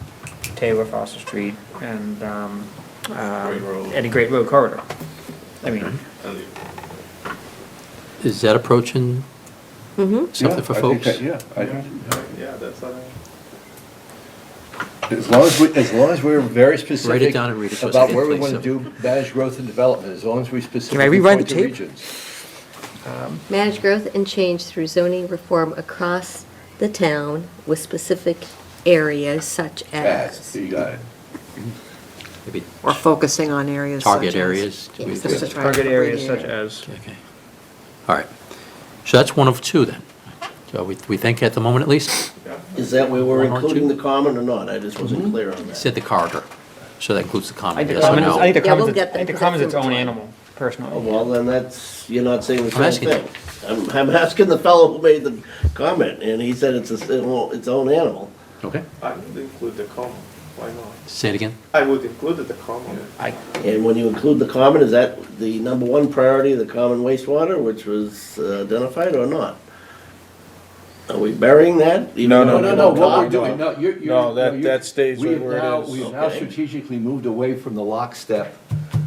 Taylor, Foster Street, and, and a Great Road corridor. I mean, Is that approaching something for folks? Yeah, that's what As long as we're very specific. Write it down and read it to us About again, where we please, want to so- do managed growth and development, as long as we specifically Can I rewrite point the to tape? regions. Manage growth and change through zoning reform across the town with specific areas such as. You got it. Maybe Or focusing on areas such target as. areas? Do we- Yes, that's right. target areas such Yeah. as, Okay. All right. So that's one of two then. So we think at the moment at least, Is that where we're One or including two? the common or not? I just wasn't clear on you that. said the corridor. So that includes the I common, think the yes or common is, I no? think the Yeah, we'll common's, get I them, think the 'cause common's that's its own number animal, personally. Oh, well, then that's, you're not saying the I'm same asking thing. I'm asking the fellow who made the comment, and he said it's its own animal. Okay. I would include the common, why not? Say it again. I would include the common. And when you include the common, is that the number one priority, the common wastewater, which was identified or not? Are we burying that? even No, though no, it's no, on What we're top? doing, no, No, that stays we have where it now, is. we have now Okay. strategically moved away from the lockstep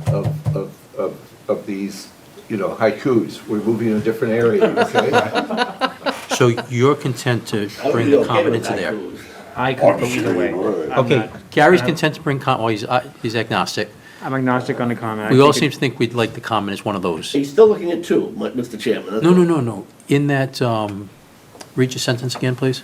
of these, haikus. We're moving in a different area, okay? So you're content to I would bring be the okay common with into there? haikus. I could go either way. I'm Okay, not- Gary's content to bring well, he's agnostic. I'm agnostic on the comment. We all seem to think we'd like the common as one of those. He's still looking at two, Mr. Chairman. that's No, all. no. In that, read your sentence again, please.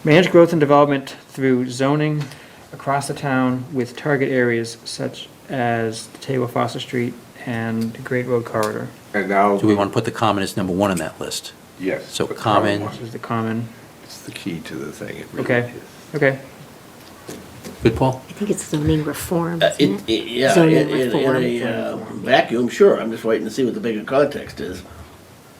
Manage growth and development through zoning across the town with target areas such as the Taylor Foster Street and the Great Road corridor. And now. Do we want to put the common as number one in that list? Yes. So the common. one. This is the common, It's the key to the thing. It really okay, is. okay. Good, Paul? I think it's zoning reform, isn't it? Yeah, Zoning in reform. a vacuum, sure, I'm just waiting to see what the bigger context is.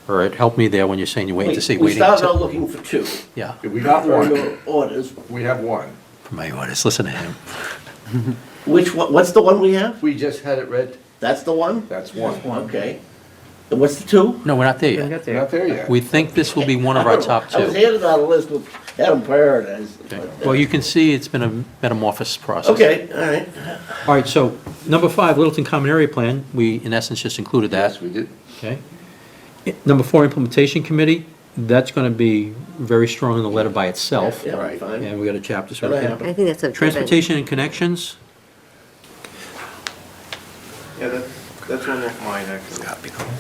All right, help me there when you're saying you're waiting to see. We waiting started to- out looking for two. Yeah, We got For one. your orders, We have one. for my orders, listen to him. what's the one we have? We just had it read. That's the one? That's one. Okay. And what's the two? No, we're not there We haven't yet. got We're there. not there yet. We think this will be one of our top I was two. handed out a list with, had them prioritized. Okay. but, Well, you can see it's been a metamorphosis process. Okay, all right. All right, so number 5, Littleton Common Area Plan, we in essence just included that. Yes, we did. Okay. Number 4, Implementation Committee, that's going to be very strong in the letter by itself. Yeah, Right. fine. And we got a chapter Gonna sort of. happen. I think that's a. given. Transportation and connections, Yeah, that's one of mine actually.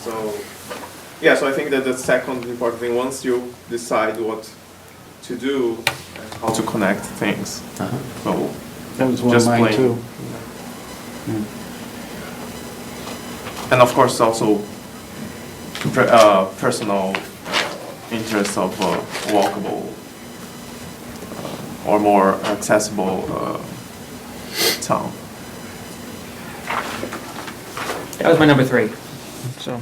So, yeah, so I think that the second important thing, once you decide what to do and how to connect things, Uh-huh. so That was one of just mine plain. too. And of course also personal interest of walkable or more accessible town. That was my number 3, so.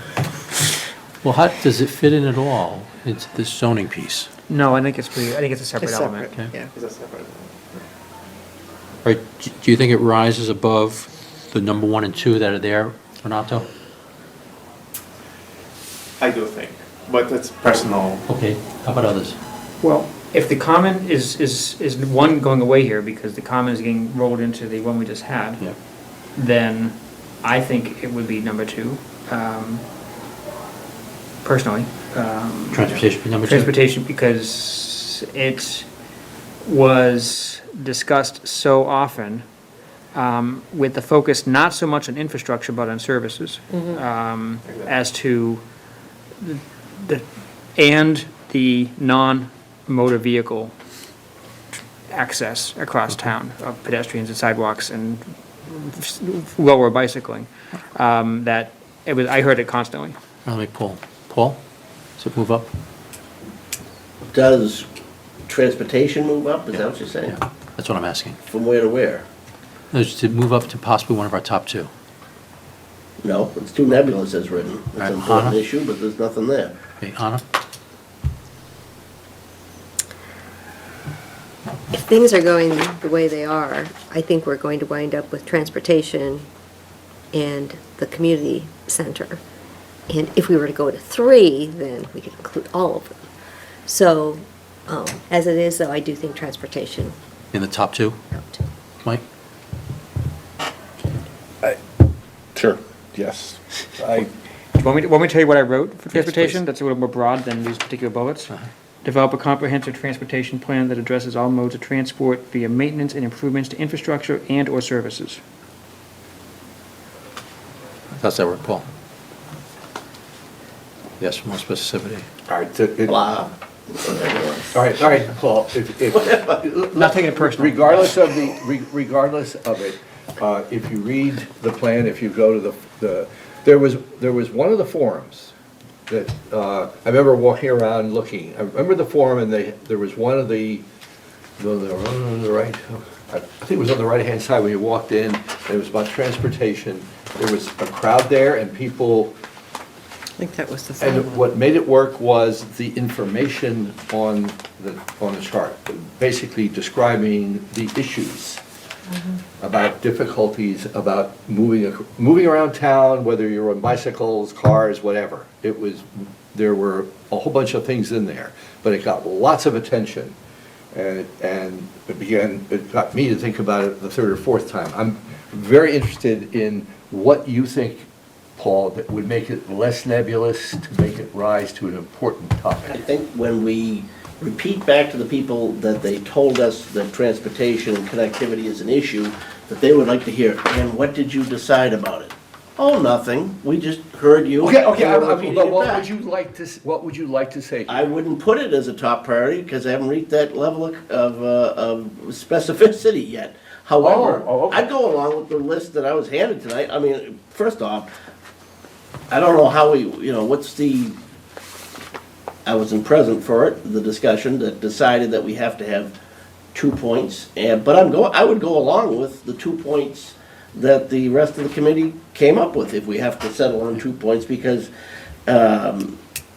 well, how, does it fit in at all into this zoning piece? No, I think it's a separate It's element. separate, Okay. yeah. Is that separate? All right, do you think it rises above the number 1 and 2 that are there, Renato? I do think, but it's personal. Okay, how about others? Well, if the common is one going away here because the common is getting rolled into the one we just had, Yeah. then I think it would be number 2, personally. Transportation be number 2? Transportation, because it was discussed so often with the focus not so much on infrastructure, but on services, as to the non-motor vehicle access across town of pedestrians and sidewalks and lower bicycling. That it was, I heard it constantly. Let me pull. Paul, does it move up? Does transportation move up? Is that what you're saying? Yeah, that's what I'm asking. From where to where? Is to move up to possibly one of our top two. No, it's too nebulous as written. It's Right, an important Anna? issue, but there's nothing there. Okay, Anna? If things are going the way they are, I think we're going to wind up with transportation and the community center. And if we were to go to 3, then we could include all of them. So, as it is, though, I do think transportation. In the top two? Mike? Sure, yes. Want me to tell you what I wrote for transportation? That's a little more broad than these particular bullets. Develop a comprehensive transportation plan that addresses all modes of transport via maintenance and improvements to infrastructure and/or services. How's that work, Paul? Yes, more specificity. All right, Blah. all right, Paul, Not taking it personal. regardless of it, if you read the plan, if you go to there was one of the forums that, I remember walking around looking, I remember the forum, and there was one of the on the right, I think it was on the right-hand side when you walked in, and it was about transportation. There was a crowd there, and people, I think that was the and what made it work was the information on the chart, basically describing the issues about difficulties, about moving around town, whether you're on bicycles, cars, whatever. There were a whole bunch of things in there, but it got lots of attention. And it got me to think about it the third or fourth time. I'm very interested in what you think, Paul, that would make it less nebulous, to make it rise to an important I topic. think when we repeat back to the people that they told us that transportation and connectivity is an issue, that they would like to hear, and what did you decide about it? Oh, nothing. We just heard you. Okay, and we're repeating but it what back. would you like to say? I wouldn't put it as a top priority because I haven't reached that level of specificity yet. However, okay. I'd go along with the list that I was handed tonight. I mean, first off, I don't know how I wasn't present for it, the discussion that decided that we have to have 2 points, but I would go along with the 2 points that the rest of the committee came up with if we have to settle on 2 points, because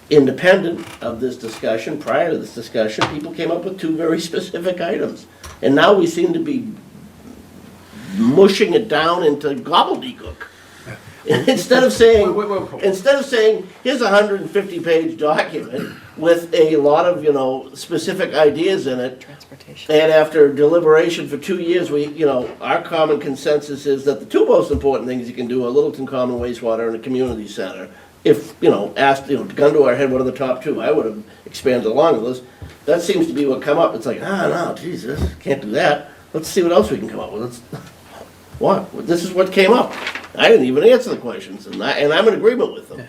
independent of this discussion, prior to this discussion, people came up with 2 very specific items. And now we seem to be mushing it down into gobbledygook. Instead of saying, here's a 150-page document with a lot of, specific ideas in it. transportation. And after deliberation for 2 years, our common consensus is that the 2 most important things you can do are Littleton Common Wastewater and a community center. If, asked, gun to our head, what are the top 2? I would have expanded along the list. That seems to be what come up. It's like, no, Jesus, can't do that. Let's see what else we can come up with. What? This is what came up. I didn't even answer the questions, and I'm in agreement with them.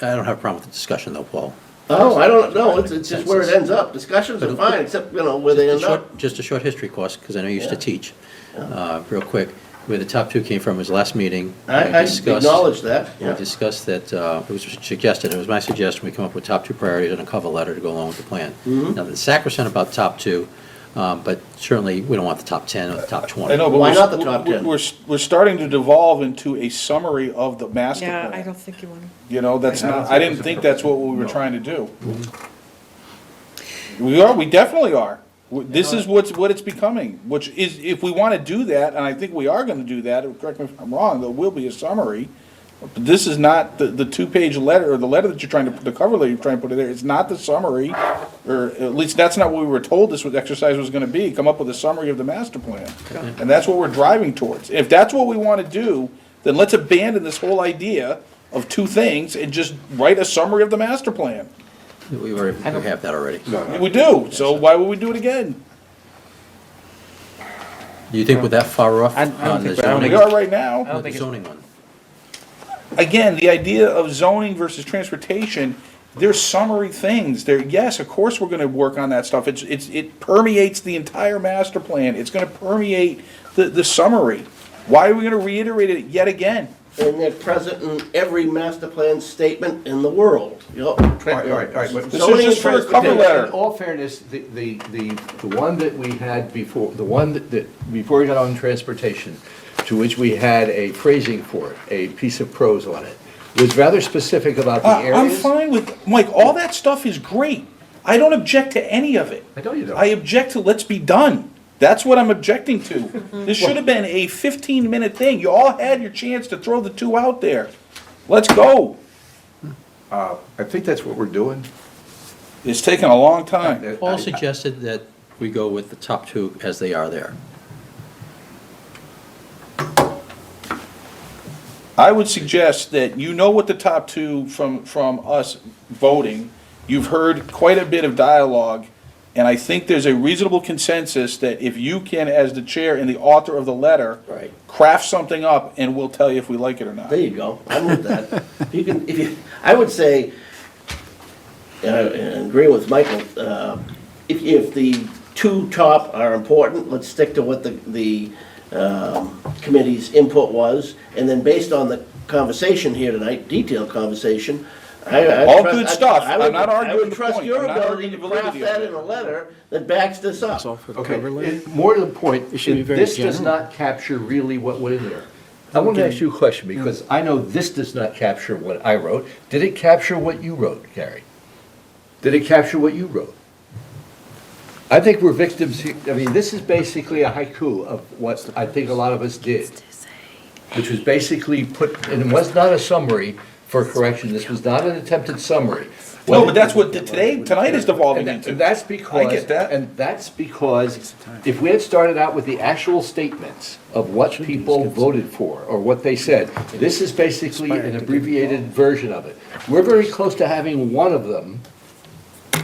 I don't have a problem with the discussion, though, Paul. Oh, I don't know, it's just where it ends up. Discussions are fine, except, where they end up. Just a short history course, because I know you used to teach. Real quick, where the top 2 came from was last meeting. I discussed- acknowledge that, We yeah. discussed that, it was my suggestion, we come up with top 2 priorities and a cover letter to go along with the plan. Mm-hmm. Now, the sacrosanct about top 2, but certainly, we don't want the top 10 or the top 20. I know, but Why not the top 10? We're starting to devolve into a summary of the master Yeah, I plan. don't think you want to. That's not, I didn't think that's what we were trying to do. We definitely are. This is what it's becoming, which is, if we want to do that, and I think we are gonna do that, correct me if I'm wrong, there will be a summary. But this is not the 2-page letter, or the letter that you're trying to, the cover letter you're trying to put in there, it's not the summary, or at least that's not what we were told this exercise was gonna be, come up with a summary of the master plan. And that's what we're driving towards. If that's what we want to do, then let's abandon this whole idea of 2 things and just write a summary of the master plan. We have that already. We do, so why would we do it again? Do you think we're that far off I don't on the think- I don't zoning? We are right now. don't The think it's- zoning one. Again, the idea of zoning versus transportation, they're summary things. They're, yes, of course, we're gonna work on that stuff. It permeates the entire master plan. It's gonna permeate the summary. Why are we gonna reiterate it yet again? And they're present in every master plan statement in the world, you know. All right. But This is just for a cover letter. In all fairness, the one that we had before, the one that, before we got on transportation, to which we had a phrasing for it, a piece of prose on it, was rather specific about the I'm areas. fine with, Mike, all that stuff is great. I don't object to any of it. I know you don't. I object to let's be done. That's what I'm objecting to. This should have been a 15-minute thing. You all had your chance to throw the two out there. Let's go. I think that's what we're doing. It's taken a long time. Paul suggested that we go with the top two as they are there. I would suggest that you know what the top two from us voting. You've heard quite a bit of dialogue, and I think there's a reasonable consensus that if you can, as the chair and the author of the letter, Right. craft something up, and we'll tell you if we like it or not. There you go, I'm with that. I would say, and agree with Michael, if the two top are important, let's stick to what the committee's input was, and then based on the conversation here tonight, detailed conversation, All good stuff. I'm not arguing I would the trust point. your I'm not ability arguing to the craft validity of that it. in a letter that backs this up. Okay, more to the point, It should be very this does general. not capture really what went in there. I want to ask you a question, because I know this does not capture what I wrote. Did it capture what you wrote, Gary? Did it capture what you wrote? I think we're victims here. I mean, this is basically a haiku of what I think a lot of us did, which was basically put, and it was not a summary for correction, this was not an attempted summary. No, but that's what tonight is devolving into. And that's because. I get that. And that's because if we had started out with the actual statements of what people voted for, or what they said, this is basically an abbreviated version of it. We're very close to having one of them,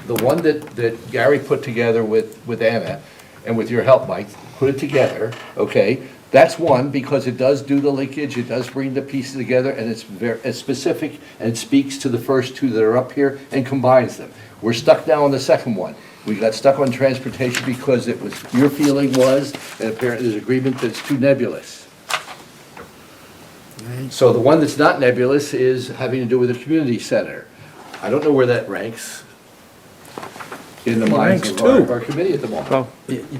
the one that Gary put together with Anna, and with your help, Mike, put it together, okay? That's one, because it does do the linkage, it does bring the pieces together, and it's very specific, and it speaks to the first two that are up here and combines them. We're stuck now on the second one. We got stuck on transportation because it was, your feeling was, and apparently there's agreement that it's too nebulous. So the one that's not nebulous is having to do with the community center. I don't know where that ranks in the minds ranks of too. our committee at the moment. Well,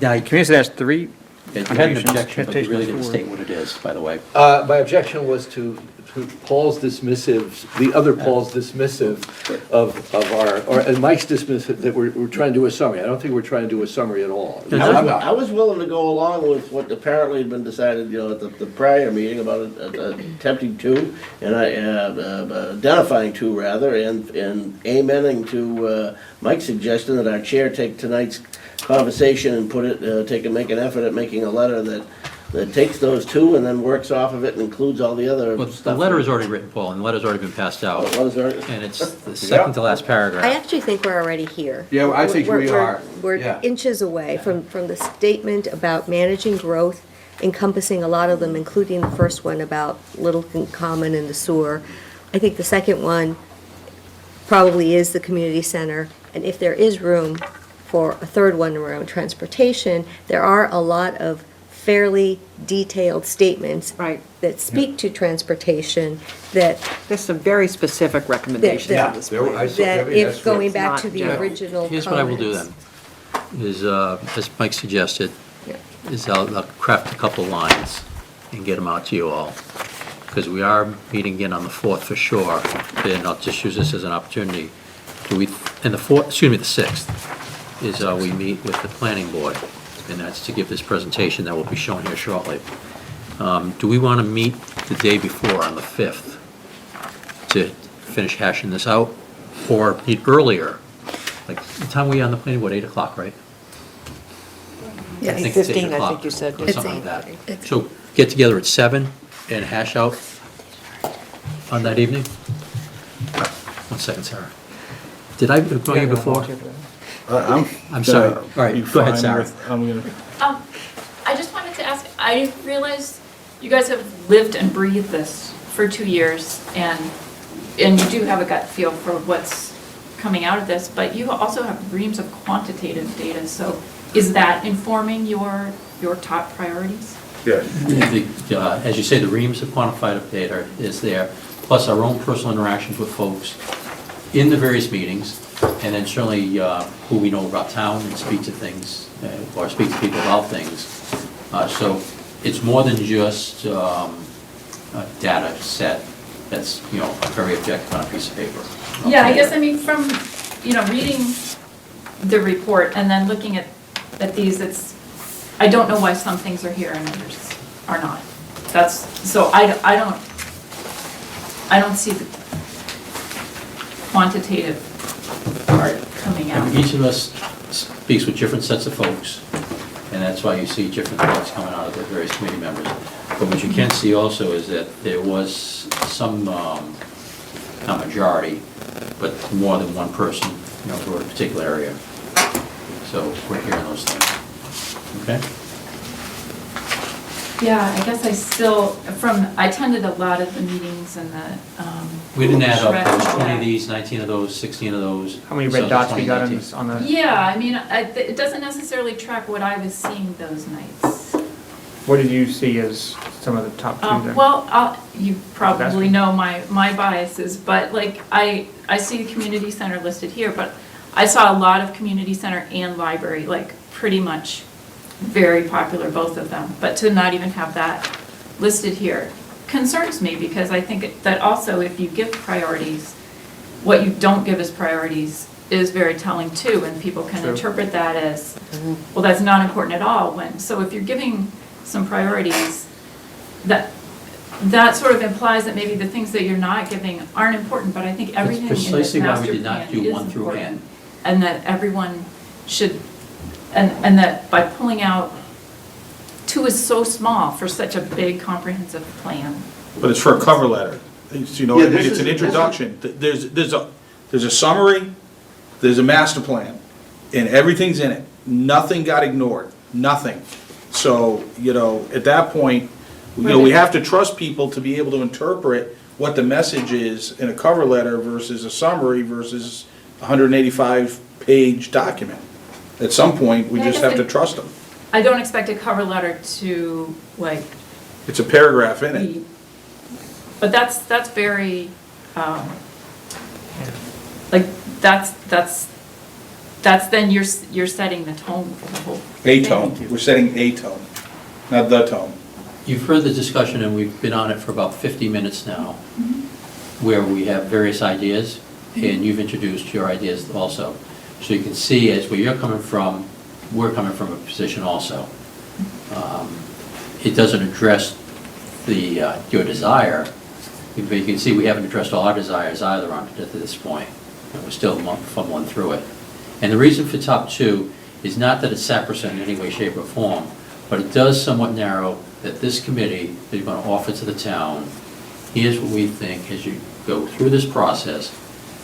Now, community has three. you had an objection, but you really didn't state what it is, by the way. My objection was to Paul's dismissive, the other Paul's dismissive of our, and Mike's dismissive, that we're trying to do a summary. I don't think we're trying to do a summary at all. I was willing to go along with what apparently had been decided, you know, at the prior meeting about attempting to, and identifying two rather, and amening to Mike's suggestion that our chair take tonight's conversation and put it, make an effort at making a letter that takes those two and then works off of it and includes all the other Well, stuff. the letter is already written, Paul, and the letter's already been passed out, Oh, what is there? and it's the second to last I paragraph. actually think we're already here. Yeah, I think we We're- are. We're Yeah. inches away from the statement about managing growth, encompassing a lot of them, including the first one about Littleton Common and the sewer. I think the second one probably is the community center, and if there is room for a third one around transportation, there are a lot of fairly detailed statements Right. that speak to transportation that There's some very specific recommendations Yeah. on this There were- plan. I saw- that that's if going what- back not to the general. original Here's what I will do comments. then, is, as Mike suggested, Yeah. is I'll craft a couple lines and get them out to you all. Because we are meeting again on the 4th for sure, and I'll just use this as an opportunity. And the 4th, excuse me, the 6th, is we meet with the planning board, and that's to give this presentation that will be shown here shortly. Do we want to meet the day before, on the 5th, to finish hashing this out, or meet earlier? Like, the time we on the planning board, 8 o'clock, right? Yeah, I think it's 8:15, 8 I o'clock, think you said. or something like that. So get together at 7 and hash out on that evening? 1 second, Sarah. Did I go you before? I'm sorry. All right, go ahead, Sarah. I'm gonna. I just wanted to ask I realize you guys have lived and breathed this for 2 years, and you do have a gut feel for what's coming out of this, but you also have reams of quantitative data, so is that informing your top priorities? Yeah. As you say, the reams of quantified data is there, plus our own personal interactions with folks in the various meetings, and then certainly who we know about town and speak to things, or speak to people about things. So it's more than just a data set that's, very objective on a piece of paper. Yeah, I guess, I mean, from, reading the report and then looking at these, I don't know why some things are here and others are not. So I don't see the quantitative part coming out. Each of us speaks with different sets of folks, and that's why you see different thoughts coming out of the various committee members. But what you can see also is that there was some, not majority, but more than one person, for a particular area. So we're hearing those things. Okay? Yeah, I guess I attended a lot of the meetings and the. We didn't add up, there was shred, 20 of yeah. these, 19 of those, 16 of those. How many so red dots we 20, got 19. on the? Yeah, I mean, it doesn't necessarily track what I was seeing those nights. What did you see as some of the top two then? Well, you probably know my biases, but like, I see the community center listed here, but I saw a lot of community center and library, like pretty much very popular, both of them. But to not even have that listed here concerns me, because I think that also if you give priorities, what you don't give as priorities is very telling too, and people can interpret that as, well, that's not important at all. So if you're giving some priorities, that sort of implies that maybe the things that you're not giving aren't important, but I think everything in this precisely why we master did not plan do is 1 through important. N. And that everyone should, and that by pulling out 2 is so small for such a big comprehensive plan. But it's for a cover letter. It's, Yeah, it's this an is- introduction. There's a summary, there's a master plan, and everything's in it. Nothing got ignored, nothing. So, at that point, we have to trust people to be able to interpret what the message is in a cover letter versus a summary versus a 185-page document. At some point, we Yeah, I just guess have to trust them. I don't expect a cover letter to, like, It's a paragraph in it. but that's very, like, that's then you're setting the tone for the whole A thing. tone, we're setting a tone, not the tone. You've heard the discussion, and we've been on it for about 50 minutes now, where we have various ideas, and you've introduced your ideas also. So you can see as where you're coming from, we're coming from a position also. It doesn't address your desire, but you can see we haven't addressed all our desires either on it at this point. And we're still fumbling through it. And the reason for top 2 is not that it's sacrosanct in any way, shape, or form, but it does somewhat narrow that this committee is going to offer to the town, here's what we think as you go through this process,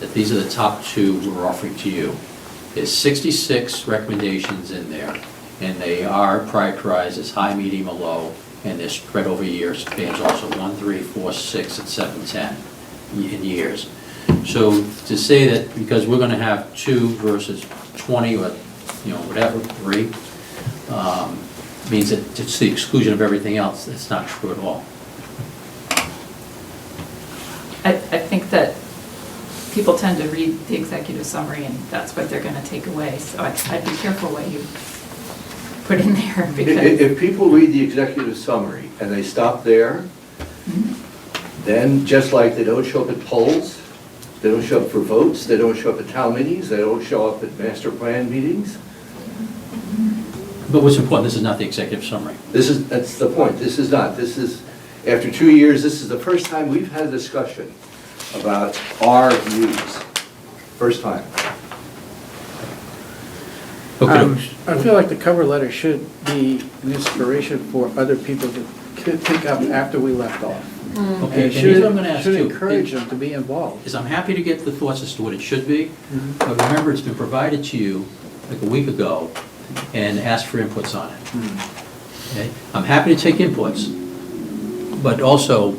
that these are the top 2 we're offering to you. There's 66 recommendations in there, and they are prioritized as high, medium, or low, and they're spread over years. Spans also 1, 3, 4, 6, and 7, 10 in years. So to say that because we're going to have 2 versus 20 or, whatever, 3, means that it's the exclusion of everything else. That's not true at all. I think that people tend to read the executive summary and that's what they're going to take away. So I'd be careful what you put in there because. If people read the executive summary and they stop there, then just like they don't show up at polls, they don't show up for votes, they don't show up at town meetings, they don't show up at master plan meetings. But what's important, this is not the executive summary. That's the point. This is not. This is, after 2 years, this is the first time we've had a discussion about our views. First time. Okay. I feel like the cover letter should be an inspiration for other people to pick up after we left off. Okay, and And here's what I'm going to ask should too. encourage them to be involved. Is I'm happy to get the thoughts as to what it should be, but remember, it's been provided to you like a week ago, and ask for inputs on it. Okay? I'm happy to take inputs, but also,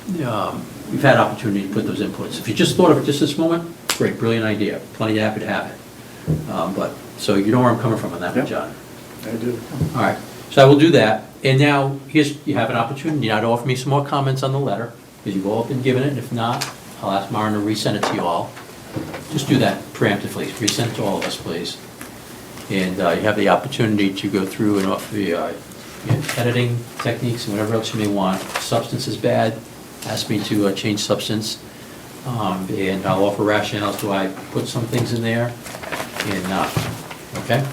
we've had opportunity to put those inputs. If you just thought of it just this moment, great, brilliant idea, plenty happy to have it. But, so you know where I'm coming from on that one, Yep. John? I do. All right, so I will do that, and now, you have an opportunity now to offer me some more comments on the letter, because you've all been given it, and if not, I'll ask Maren to resend it to you all. Just do that preemptively, resend it to all of us, please. And you have the opportunity to go through and offer the editing techniques and whatever else you may want. If substance is bad, ask me to change substance, and I'll offer rationales. Do I put some things in there and not? Okay?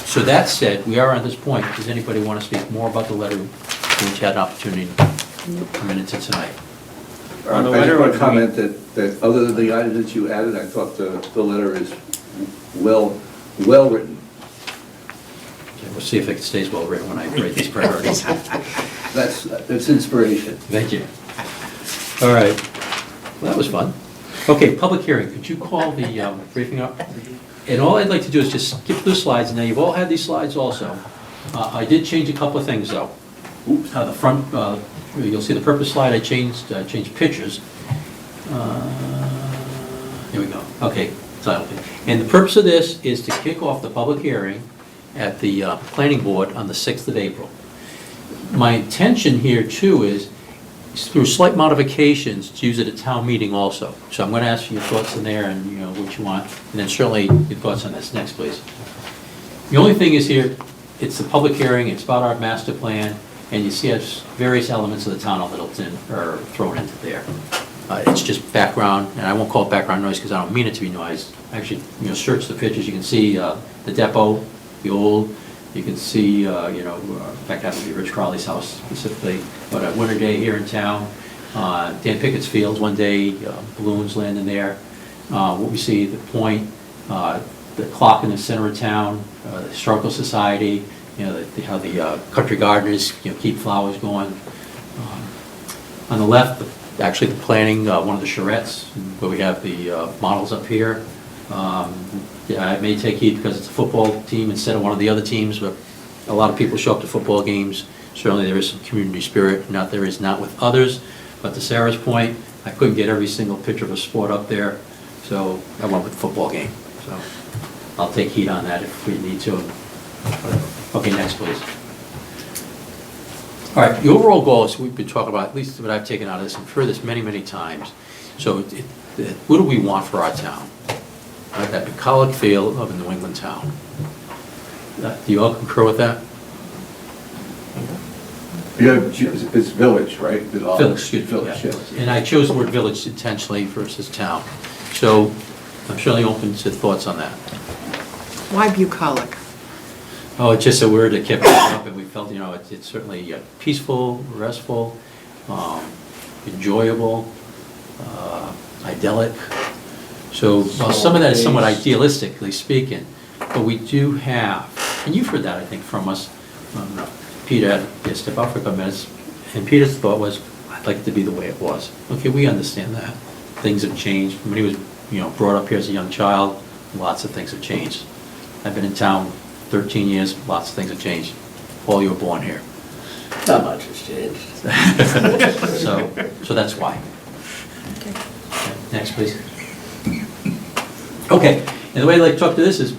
So that said, we are at this point. Does anybody want to speak more about the letter which had an opportunity to come into tonight? On the I just letter, want to comment that other than the items that you added, I thought the letter is well written. Okay, we'll see if it stays well written when I write these priorities. That's inspiration. Thank you. All right. Well, that was fun. Okay, public hearing. Could you call the briefing up? And all I'd like to do is just skip through the slides. Now, you've all had these slides also. I did change a couple of things, though. The front, you'll see the purpose slide, I changed pictures. Here we go. Okay. And the purpose of this is to kick off the public hearing at the planning board on the 6th of April. My intention here, too, is through slight modifications to use it at town meeting also. So I'm going to ask for your thoughts in there and, what you want. And then certainly your thoughts on this. Next, please. The only thing is here, it's the public hearing, it's about our master plan, and you see various elements of the town of Littleton are thrown into there. It's just background, and I won't call it background noise because I don't mean it to be noise. Actually, search the pictures, you can see the depot, the old, you can see, in fact, that would be Rich Crowley's house specifically, but a winter day here in town, Dan Pickett's fields one day, balloons landing there. What we see, the point, the clock in the center of town, the Historical Society, how the country gardeners, keep flowers going. On the left, actually the planning, one of the charrettes, where we have the models up here. I may take heed because it's a football team instead of one of the other teams, but a lot of people show up to football games. Certainly there is some community spirit, there is not with others. But to Sarah's point, I couldn't get every single picture of a sport up there, so I went with the football game. So I'll take heed on that if we need to. Okay, next, please. All right, the overall goal is we've been talking about, at least what I've taken out of this, and I've heard this many, many times. So what do we want for our town? Right, that bucolic feel of a New England town. Do you all concur with that? It's village, right? Village, excuse me. Village, Yeah. yes. And I chose the word village intentionally versus town. So I'm certainly open to thoughts on that. Why bucolic? Oh, it's just a word that kept coming up, and we felt, it's certainly peaceful, restful, enjoyable, idyllic. So, while some of that is somewhat idealistically speaking, but we do have, and you've heard that, I think, from us. Peter had to step out for a couple minutes, and Peter's thought was, I'd like it to be the way it was. Okay, we understand that. Things have changed. When he was, brought up here as a young child, lots of things have changed. I've been in town 13 years, lots of things have changed. Paul, you were born here. Not much has changed. So that's why. Okay, next, please. Okay, and the way I like to talk to this is,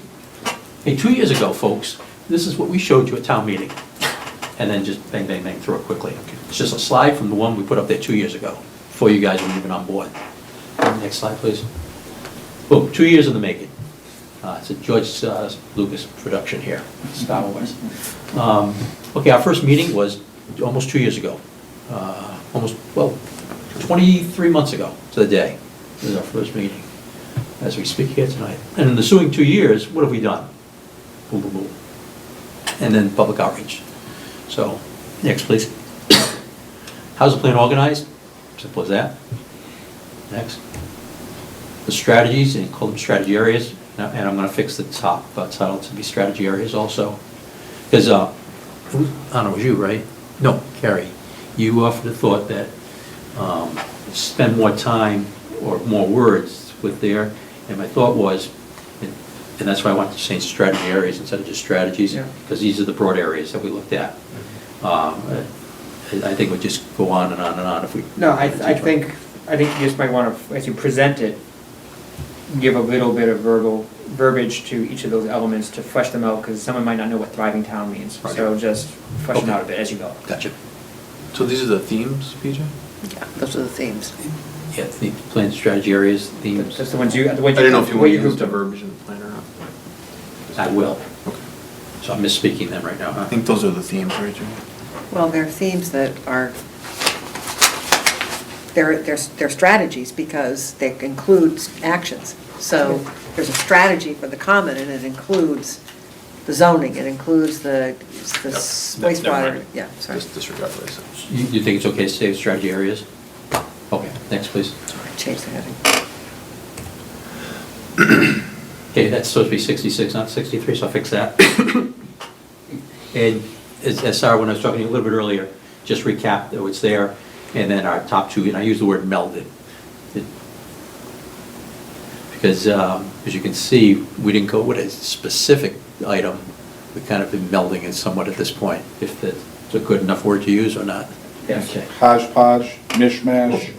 hey, 2 years ago, folks, this is what we showed you at town meeting. And then just bang, bang, bang, through it quickly. It's just a slide from the one we put up there 2 years ago, before you guys were even on board. Next slide, please. Boom, 2 years in the making. It's a George Lucas production here, Star Wars. Okay, our first meeting was almost 2 years ago. 23 months ago to the day. This is our first meeting as we speak here tonight. And in the ensuing 2 years, what have we done? Boom, boom, boom. And then public outreach. So, next, please. How's the plan organized? Simple as that. Next. The strategies, and call them strategy areas. And I'm going to fix the top title to be strategy areas also. Because, I don't know, it was you, right? No, Carrie. You offered the thought that spend more time or more words with there. And my thought was, And that's why I wanted to change strategy areas instead of just strategies, Yeah. because these are the broad areas that we looked at. I think we'd just go on and on and on if we. No, I think you just might want to, as you present it, give a little bit of verbiage to each of those elements to flesh them out, because someone might not know what thriving town means. Right. So just flesh them out a bit as you go. Gotcha. So these are the themes, PJ? Yeah, those are the themes. Yeah, the plan, strategy areas, themes. That's the ones you. I didn't know if you want to use grouped the them. verbiage in the plan or not. I will. Okay. So I'm misspeaking them right now, huh? I think those are the themes, right, Jimmy? Well, they're themes that are, they're strategies because they include actions. So there's a strategy for the common, and it includes the zoning, it includes the Never wastewater, mind. yeah, sorry. Just disregard what I said. You think it's okay to say strategy areas? Okay, next, please. Sorry, change the heading. Okay, that's supposed to be 66, not 63, so I'll fix that. And as Sarah, when I was talking to you a little bit earlier, just recap what's there, and then our top two, and I use the word melded. Because, as you can see, we didn't go with a specific item. We've kind of been melding it somewhat at this point, if that's a good enough word to use or not. Yes. Okay. Hodgepodge, mishmash.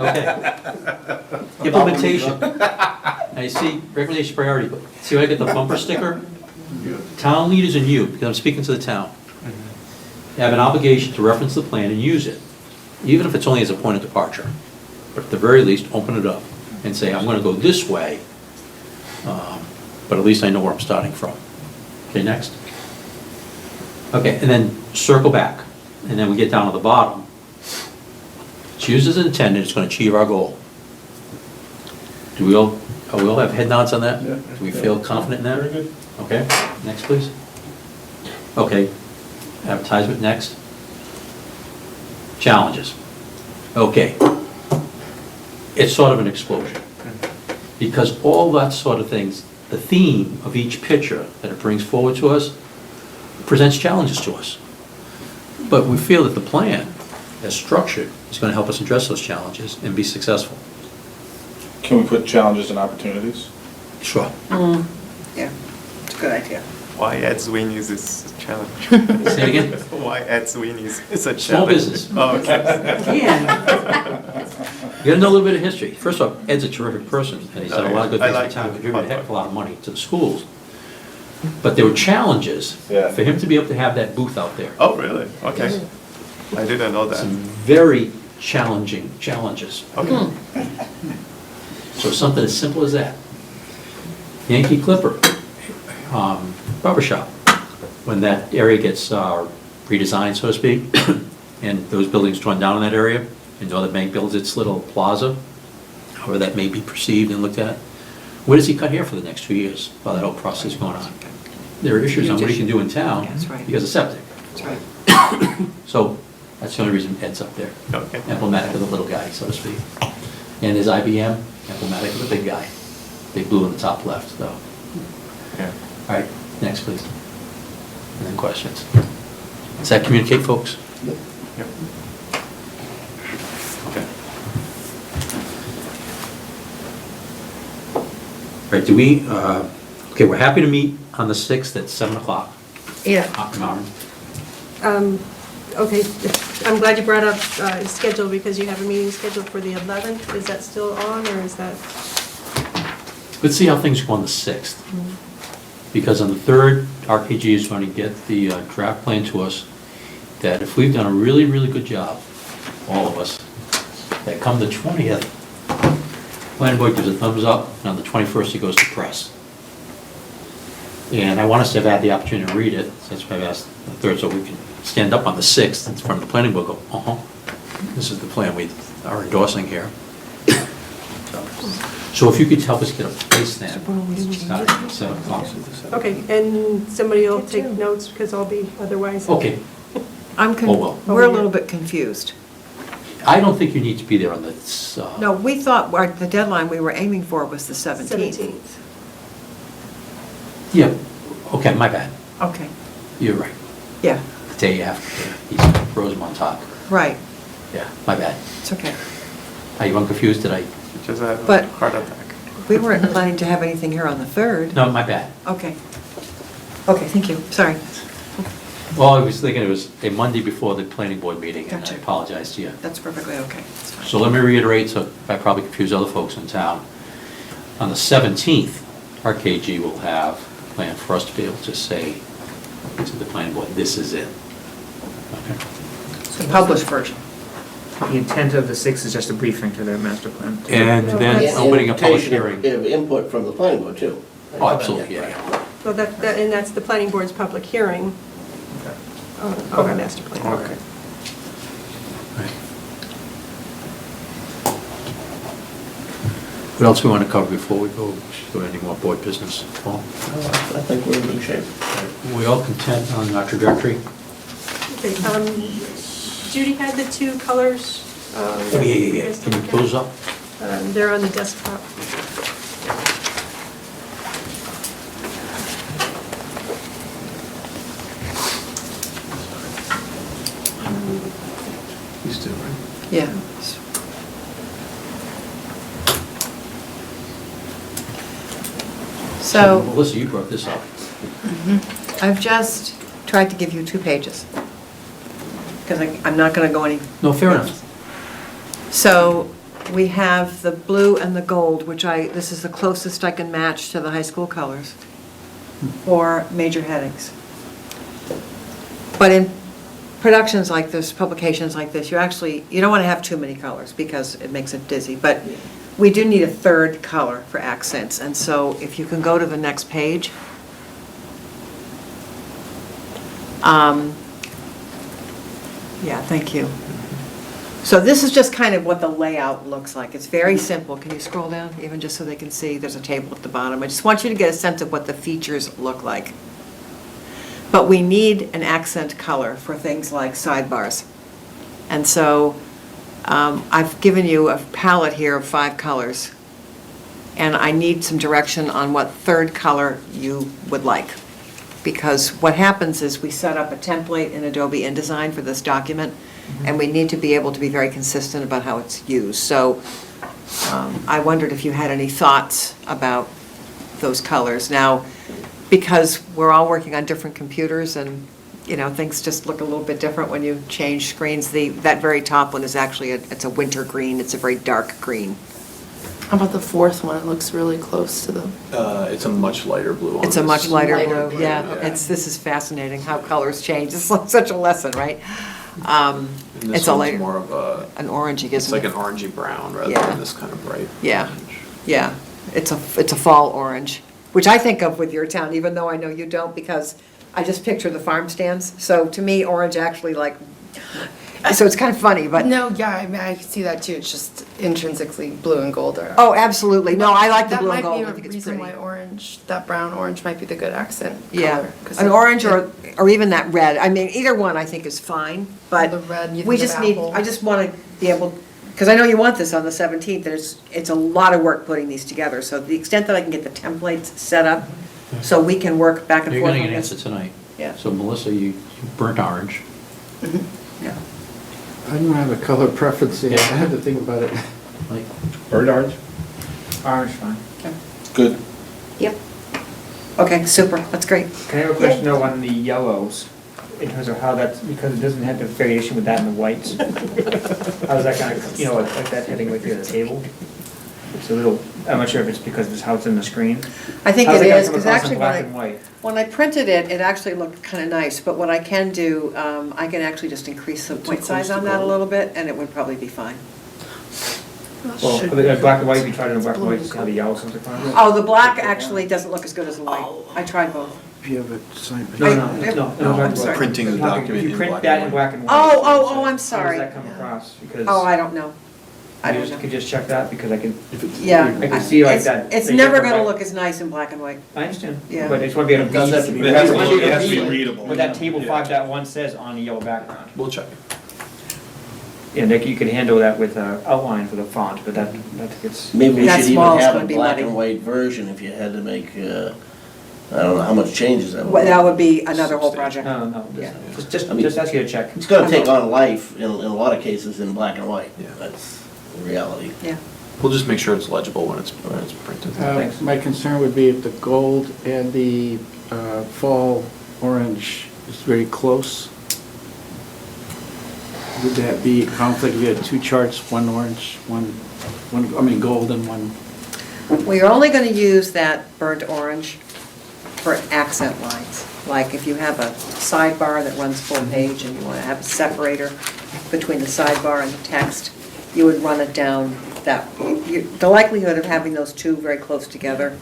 Okay. Implementation. Now you see, recommendation priority, but see where I get the bumper sticker? Town leaders and you, because I'm speaking to the town, have an obligation to reference the plan and use it, even if it's only as a point of departure. But at the very least, open it up and say, I'm gonna go this way, but at least I know where I'm starting from. Okay, next. Okay, and then circle back, and then we get down to the bottom. It's used as intended, it's gonna achieve our goal. Do we all have head nods on that? Yeah. Do we feel confident in that? Very good. Okay, next, please. Okay, advertisement next. Challenges. Okay. It's sort of an explosion. Because all that sort of things, the theme of each picture that it brings forward to us presents challenges to us. But we feel that the plan, as structured, is going to help us address those challenges and be successful. Can we put challenges and opportunities? Sure. Yeah, it's a good idea. Why Ed Sweeney's is a challenge? Say it again? Why Ed Sweeney's is a challenge? Small business. Oh, okay. You gotta know a little bit of history. First off, Ed's a terrific person, and he's done a lot of good I things in like town, the contributed a heck of a platform. lot of money to the schools. But there were challenges Yeah. for him to be able to have that booth out there. Oh, really? Okay. I didn't know Some that. very challenging challenges. Okay. So something as simple as that. Yankee Clipper, barber shop, when that area gets redesigned, so to speak, and those buildings torn down in that area, and the other bank builds its little plaza, however that may be perceived and looked at, where does he cut hair for the next 2 years while that whole process is going on? There are issues on what he can do in town That's right. because of septic. That's right. So that's the only reason Ed's up there. Okay. Emblematic of the little guy, so to speak. And his IBM, emblematic of the big guy. Big blue in the top left, though. Yeah. All right, next, please. And then questions. Does that communicate, folks? Yep. Okay. All right, do we, okay, we're happy to meet on the 6th at 7 o'clock. Yeah. Maren. Okay, I'm glad you brought up schedule because you have a meeting scheduled for the 11th. Is that still on or is that? Let's see how things go on the 6th. Because on the 3rd, RPG is going to get the draft plan to us, that if we've done a really, really good job, all of us, that come the 20th, planning board gives a thumbs up, and on the 21st, it goes to press. And I want us to have had the opportunity to read it, since I've asked the 3rd, so we can stand up on the 6th in front of the planning board, go, this is the plan we are endorsing here. So if you could help us get a place then, starting at 7 o'clock. Okay, and somebody will take notes because I'll be otherwise. Okay, Oh, well. We're a little bit confused. I don't think you need to be there on the, No, we thought the deadline we were aiming for was the 17th. 17th. yeah, okay, my bad. Okay, You're right. yeah, The day after, he's Rosemont talk. right, Yeah, my bad. it's okay. Are you unconfused? Did I? Just had a But- heart attack. We weren't planning to have anything here on the 3rd. No, my bad. Okay. Okay, thank you, sorry. Well, I was thinking it was a Monday before the planning board meeting, and I Gotcha. apologize to you. That's perfectly okay. That's fine. So let me reiterate, so I probably confuse other folks in town. On the 17th, RKG will have a plan for us to be able to say to the planning board, this is it. Okay. The published version. The intent of the 6th is just a briefing to the master plan. And then opening a public Invitation hearing. of input from the planning board, too. Oh, absolutely, yeah. So and that's the planning board's public hearing on the master plan. Okay. Right. What else we want to cover before we go to any more board business? Paul? I think we're in good shape. We all content on our trajectory? Okay, Judy had the 2 colors. Yeah. Can you close up? They're on the desktop. These two, right? Yeah. So, Melissa, you brought this up. I've just tried to give you 2 pages, because I'm not going to go any. No, fair enough. So, we have the blue and the gold, which this is the closest I can match to the high school colors, for major headings. But in productions like this, publications like this, you don't want to have too many colors, because it makes it dizzy, but we do need a 3rd color for accents, and so if you can go to the next page. Yeah, thank you. So this is just kind of what the layout looks like. It's very simple. Can you scroll down, even just so they can see? There's a table at the bottom. I just want you to get a sense of what the features look like. But we need an accent color for things like sidebars. And so I've given you a palette here of 5 colors. And I need some direction on what 3rd color you would like. Because what happens is we set up a template in Adobe InDesign for this document, and we need to be able to be very consistent about how it's used. So I wondered if you had any thoughts about those colors. Now, because we're all working on different computers and, things just look a little bit different when you change screens, that very top one is actually, it's a winter green, it's a very dark green. How about the 4th one? It looks really close to the. It's a much lighter blue on It's a this. much lighter Lighter blue, blue, yeah. yeah. This is fascinating, how colors change. It's like such a lesson, right? And this It's a one's lighter, more of an orangey, it's isn't like it? an orangey brown rather Yeah. than this kind of bright. Yeah. orange. Yeah, it's a fall orange, which I think of with your town, even though I know you don't, because I just picture the farm stands. So to me, orange actually so it's kind of funny, but. No, yeah, I mean, I see that too. It's just intrinsically blue and gold are. Oh, absolutely. No, I like the blue and gold. I That might think be a it's reason pretty. why orange, that brown orange might be the good accent Yeah, color. 'cause an it- orange or even that red. I mean, either one I think is fine, but The red, you we think just of need, apple. I just want to be able, because I know you want this on the 17th, and it's a lot of work putting these together. So the extent that I can get the templates set up, so we can work back and You're forth getting on an this. answer tonight. Yeah. So Melissa, you burnt orange. Yeah. I don't have a color preference yet. I have to think about it. Like, Burnt orange? Orange, fine. Good. Yep. Okay, super, that's great. Can I have a question though on the yellows, in terms of how that's, because it doesn't have the variation with that in the whites? How's that kind of, like that heading right there at the table? It's a little, I'm not sure if it's because of how it's in the screen. I think How's it that is, come because across in actually black and white? when I printed it, it actually looked kind of nice, but what I can do, I can actually just increase the white size on that a little bit, and it would probably be fine. Well, black and white, we tried it in black and white, to see how the yellow comes across. Oh, the black actually doesn't look as good as the white. I tried both. If you have it signed. No, I'm sorry. Printing the document If you in print black that and in white. black and white. Oh, I'm How sorry. does that come across? Because. Oh, I don't know. I don't know. Could you just check that, because I can, Yeah. I can see like It's- that. It's they never come gonna back- look as nice in black and white. I understand, Yeah. but I just want to be able to. It does have to be It has to be- read- it has to be readable. What that table Yeah. 5.1 says on a yellow background. We'll check. And you could handle that with outline for the font, but that gets. Maybe we That should even small is have gonna a be black muddy. and white version if you had to make, I don't know how much changes that would. Well, that would be another whole project. No, Yeah. just I mean- ask you to check. It's gonna take on life in a lot of cases in black and white. Yeah. That's the reality. Yeah. We'll just make sure it's legible when it's printed. My concern would be if the gold and the fall orange is very close. Would that be a conflict if you had two charts, one orange, one, gold and one? We're only going to use that burnt orange for accent lines. Like if you have a sidebar that runs full page and you want to have a separator between the sidebar and the text, you would run it down that, the likelihood of having those two very close together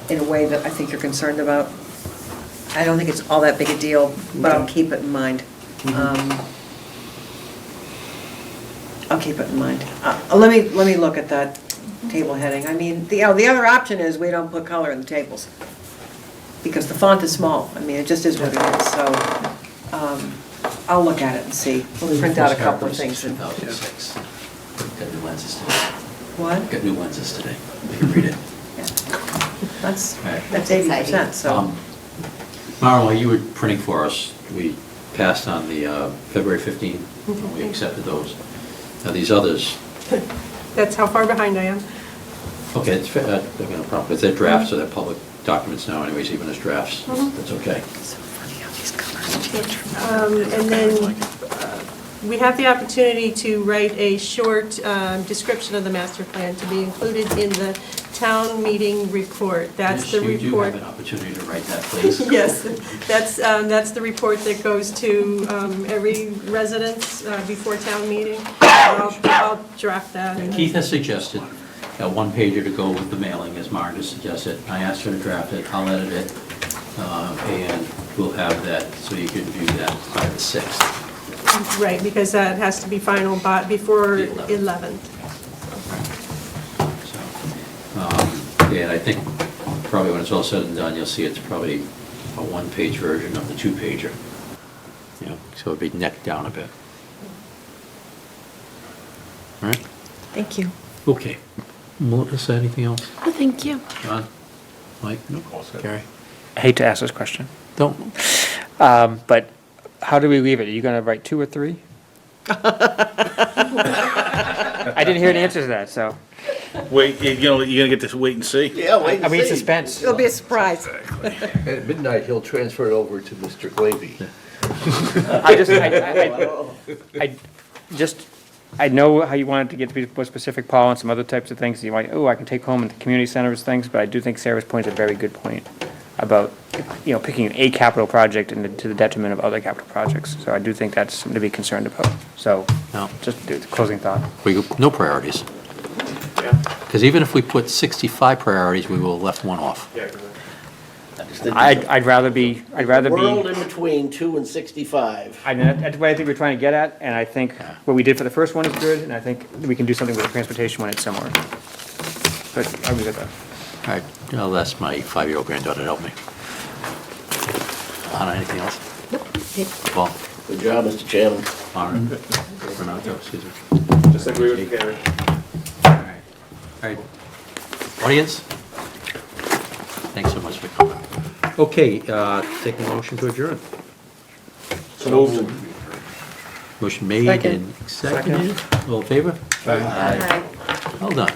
in a way that I think you're concerned about, I don't think it's all that big a deal, but I'll keep it in mind. I'll keep it in mind. Let me look at that table heading. I mean, the other option is we don't put color in the tables, because the font is small. I mean, it just is what it is, so I'll look at it and see. We'll print out a couple of things. 2006. Got new lenses today. What? Got new lenses today. You can read it. That's Right. 80%, so. Marla, you were printing for us. We passed on the February 15th, and we accepted those. Now, these others, That's how far behind I am. okay, it's, no problem, it's their drafts, so they're public documents now anyways, even as drafts. That's okay. And then we have the opportunity to write a short description of the master plan to be included in the town meeting report. That's the Yes, you do report. have an opportunity to write that, please. Yes, that's the report that goes to every residence before town meeting. I'll draft that. Keith has suggested a one-pager to go with the mailing, as Mara just suggested. I asked her to draft it, I'll edit it, and we'll have that, so you can view that by the 6th. Right, because that has to be final before The 11th. 11th. And I think probably when it's all said and done, you'll see it's probably a one-page version of the two-pager. You know, so it'd be necked down a bit. All right? Thank you. Okay. Melissa, anything else? Oh, thank you. John? Mike? No. Gary? I hate to ask this question, Don't. but how do we leave it? Are you going to write 2 or 3? I didn't hear an answer to that, so. Wait, you're gonna get to wait and see? Yeah, wait and I mean, see. suspense. It'll be a surprise. At midnight, he'll transfer it over to Mr. Glavy. I know how you wanted to get to be more specific, Paul, and some other types of things. You might, I can take home and the community centers things, but I do think Sarah's point is a very good point about, picking a capital project and to the detriment of other capital projects. So I do think that's something to be concerned about. So, No. just the closing thought. No priorities. Because even if we put 65 priorities, we will have left one off. I'd rather be. World in between 2 and 65. I mean, that's what I think we're trying to get at, and I think what we did for the first one is good, and I think we can do something with the transportation when it's similar. But I'll leave it there. All right, I'll ask my 5-year-old granddaughter to help me. Anna, anything else? Nope. Paul? Good job, Mr. Chairman. Mara? Renato, excuse me. Just agree with Gary. All right. Audience? Thanks so much for coming. Okay, take a motion to adjourn. So moved. Motion made and seconded. All in favor? Aye. Well done.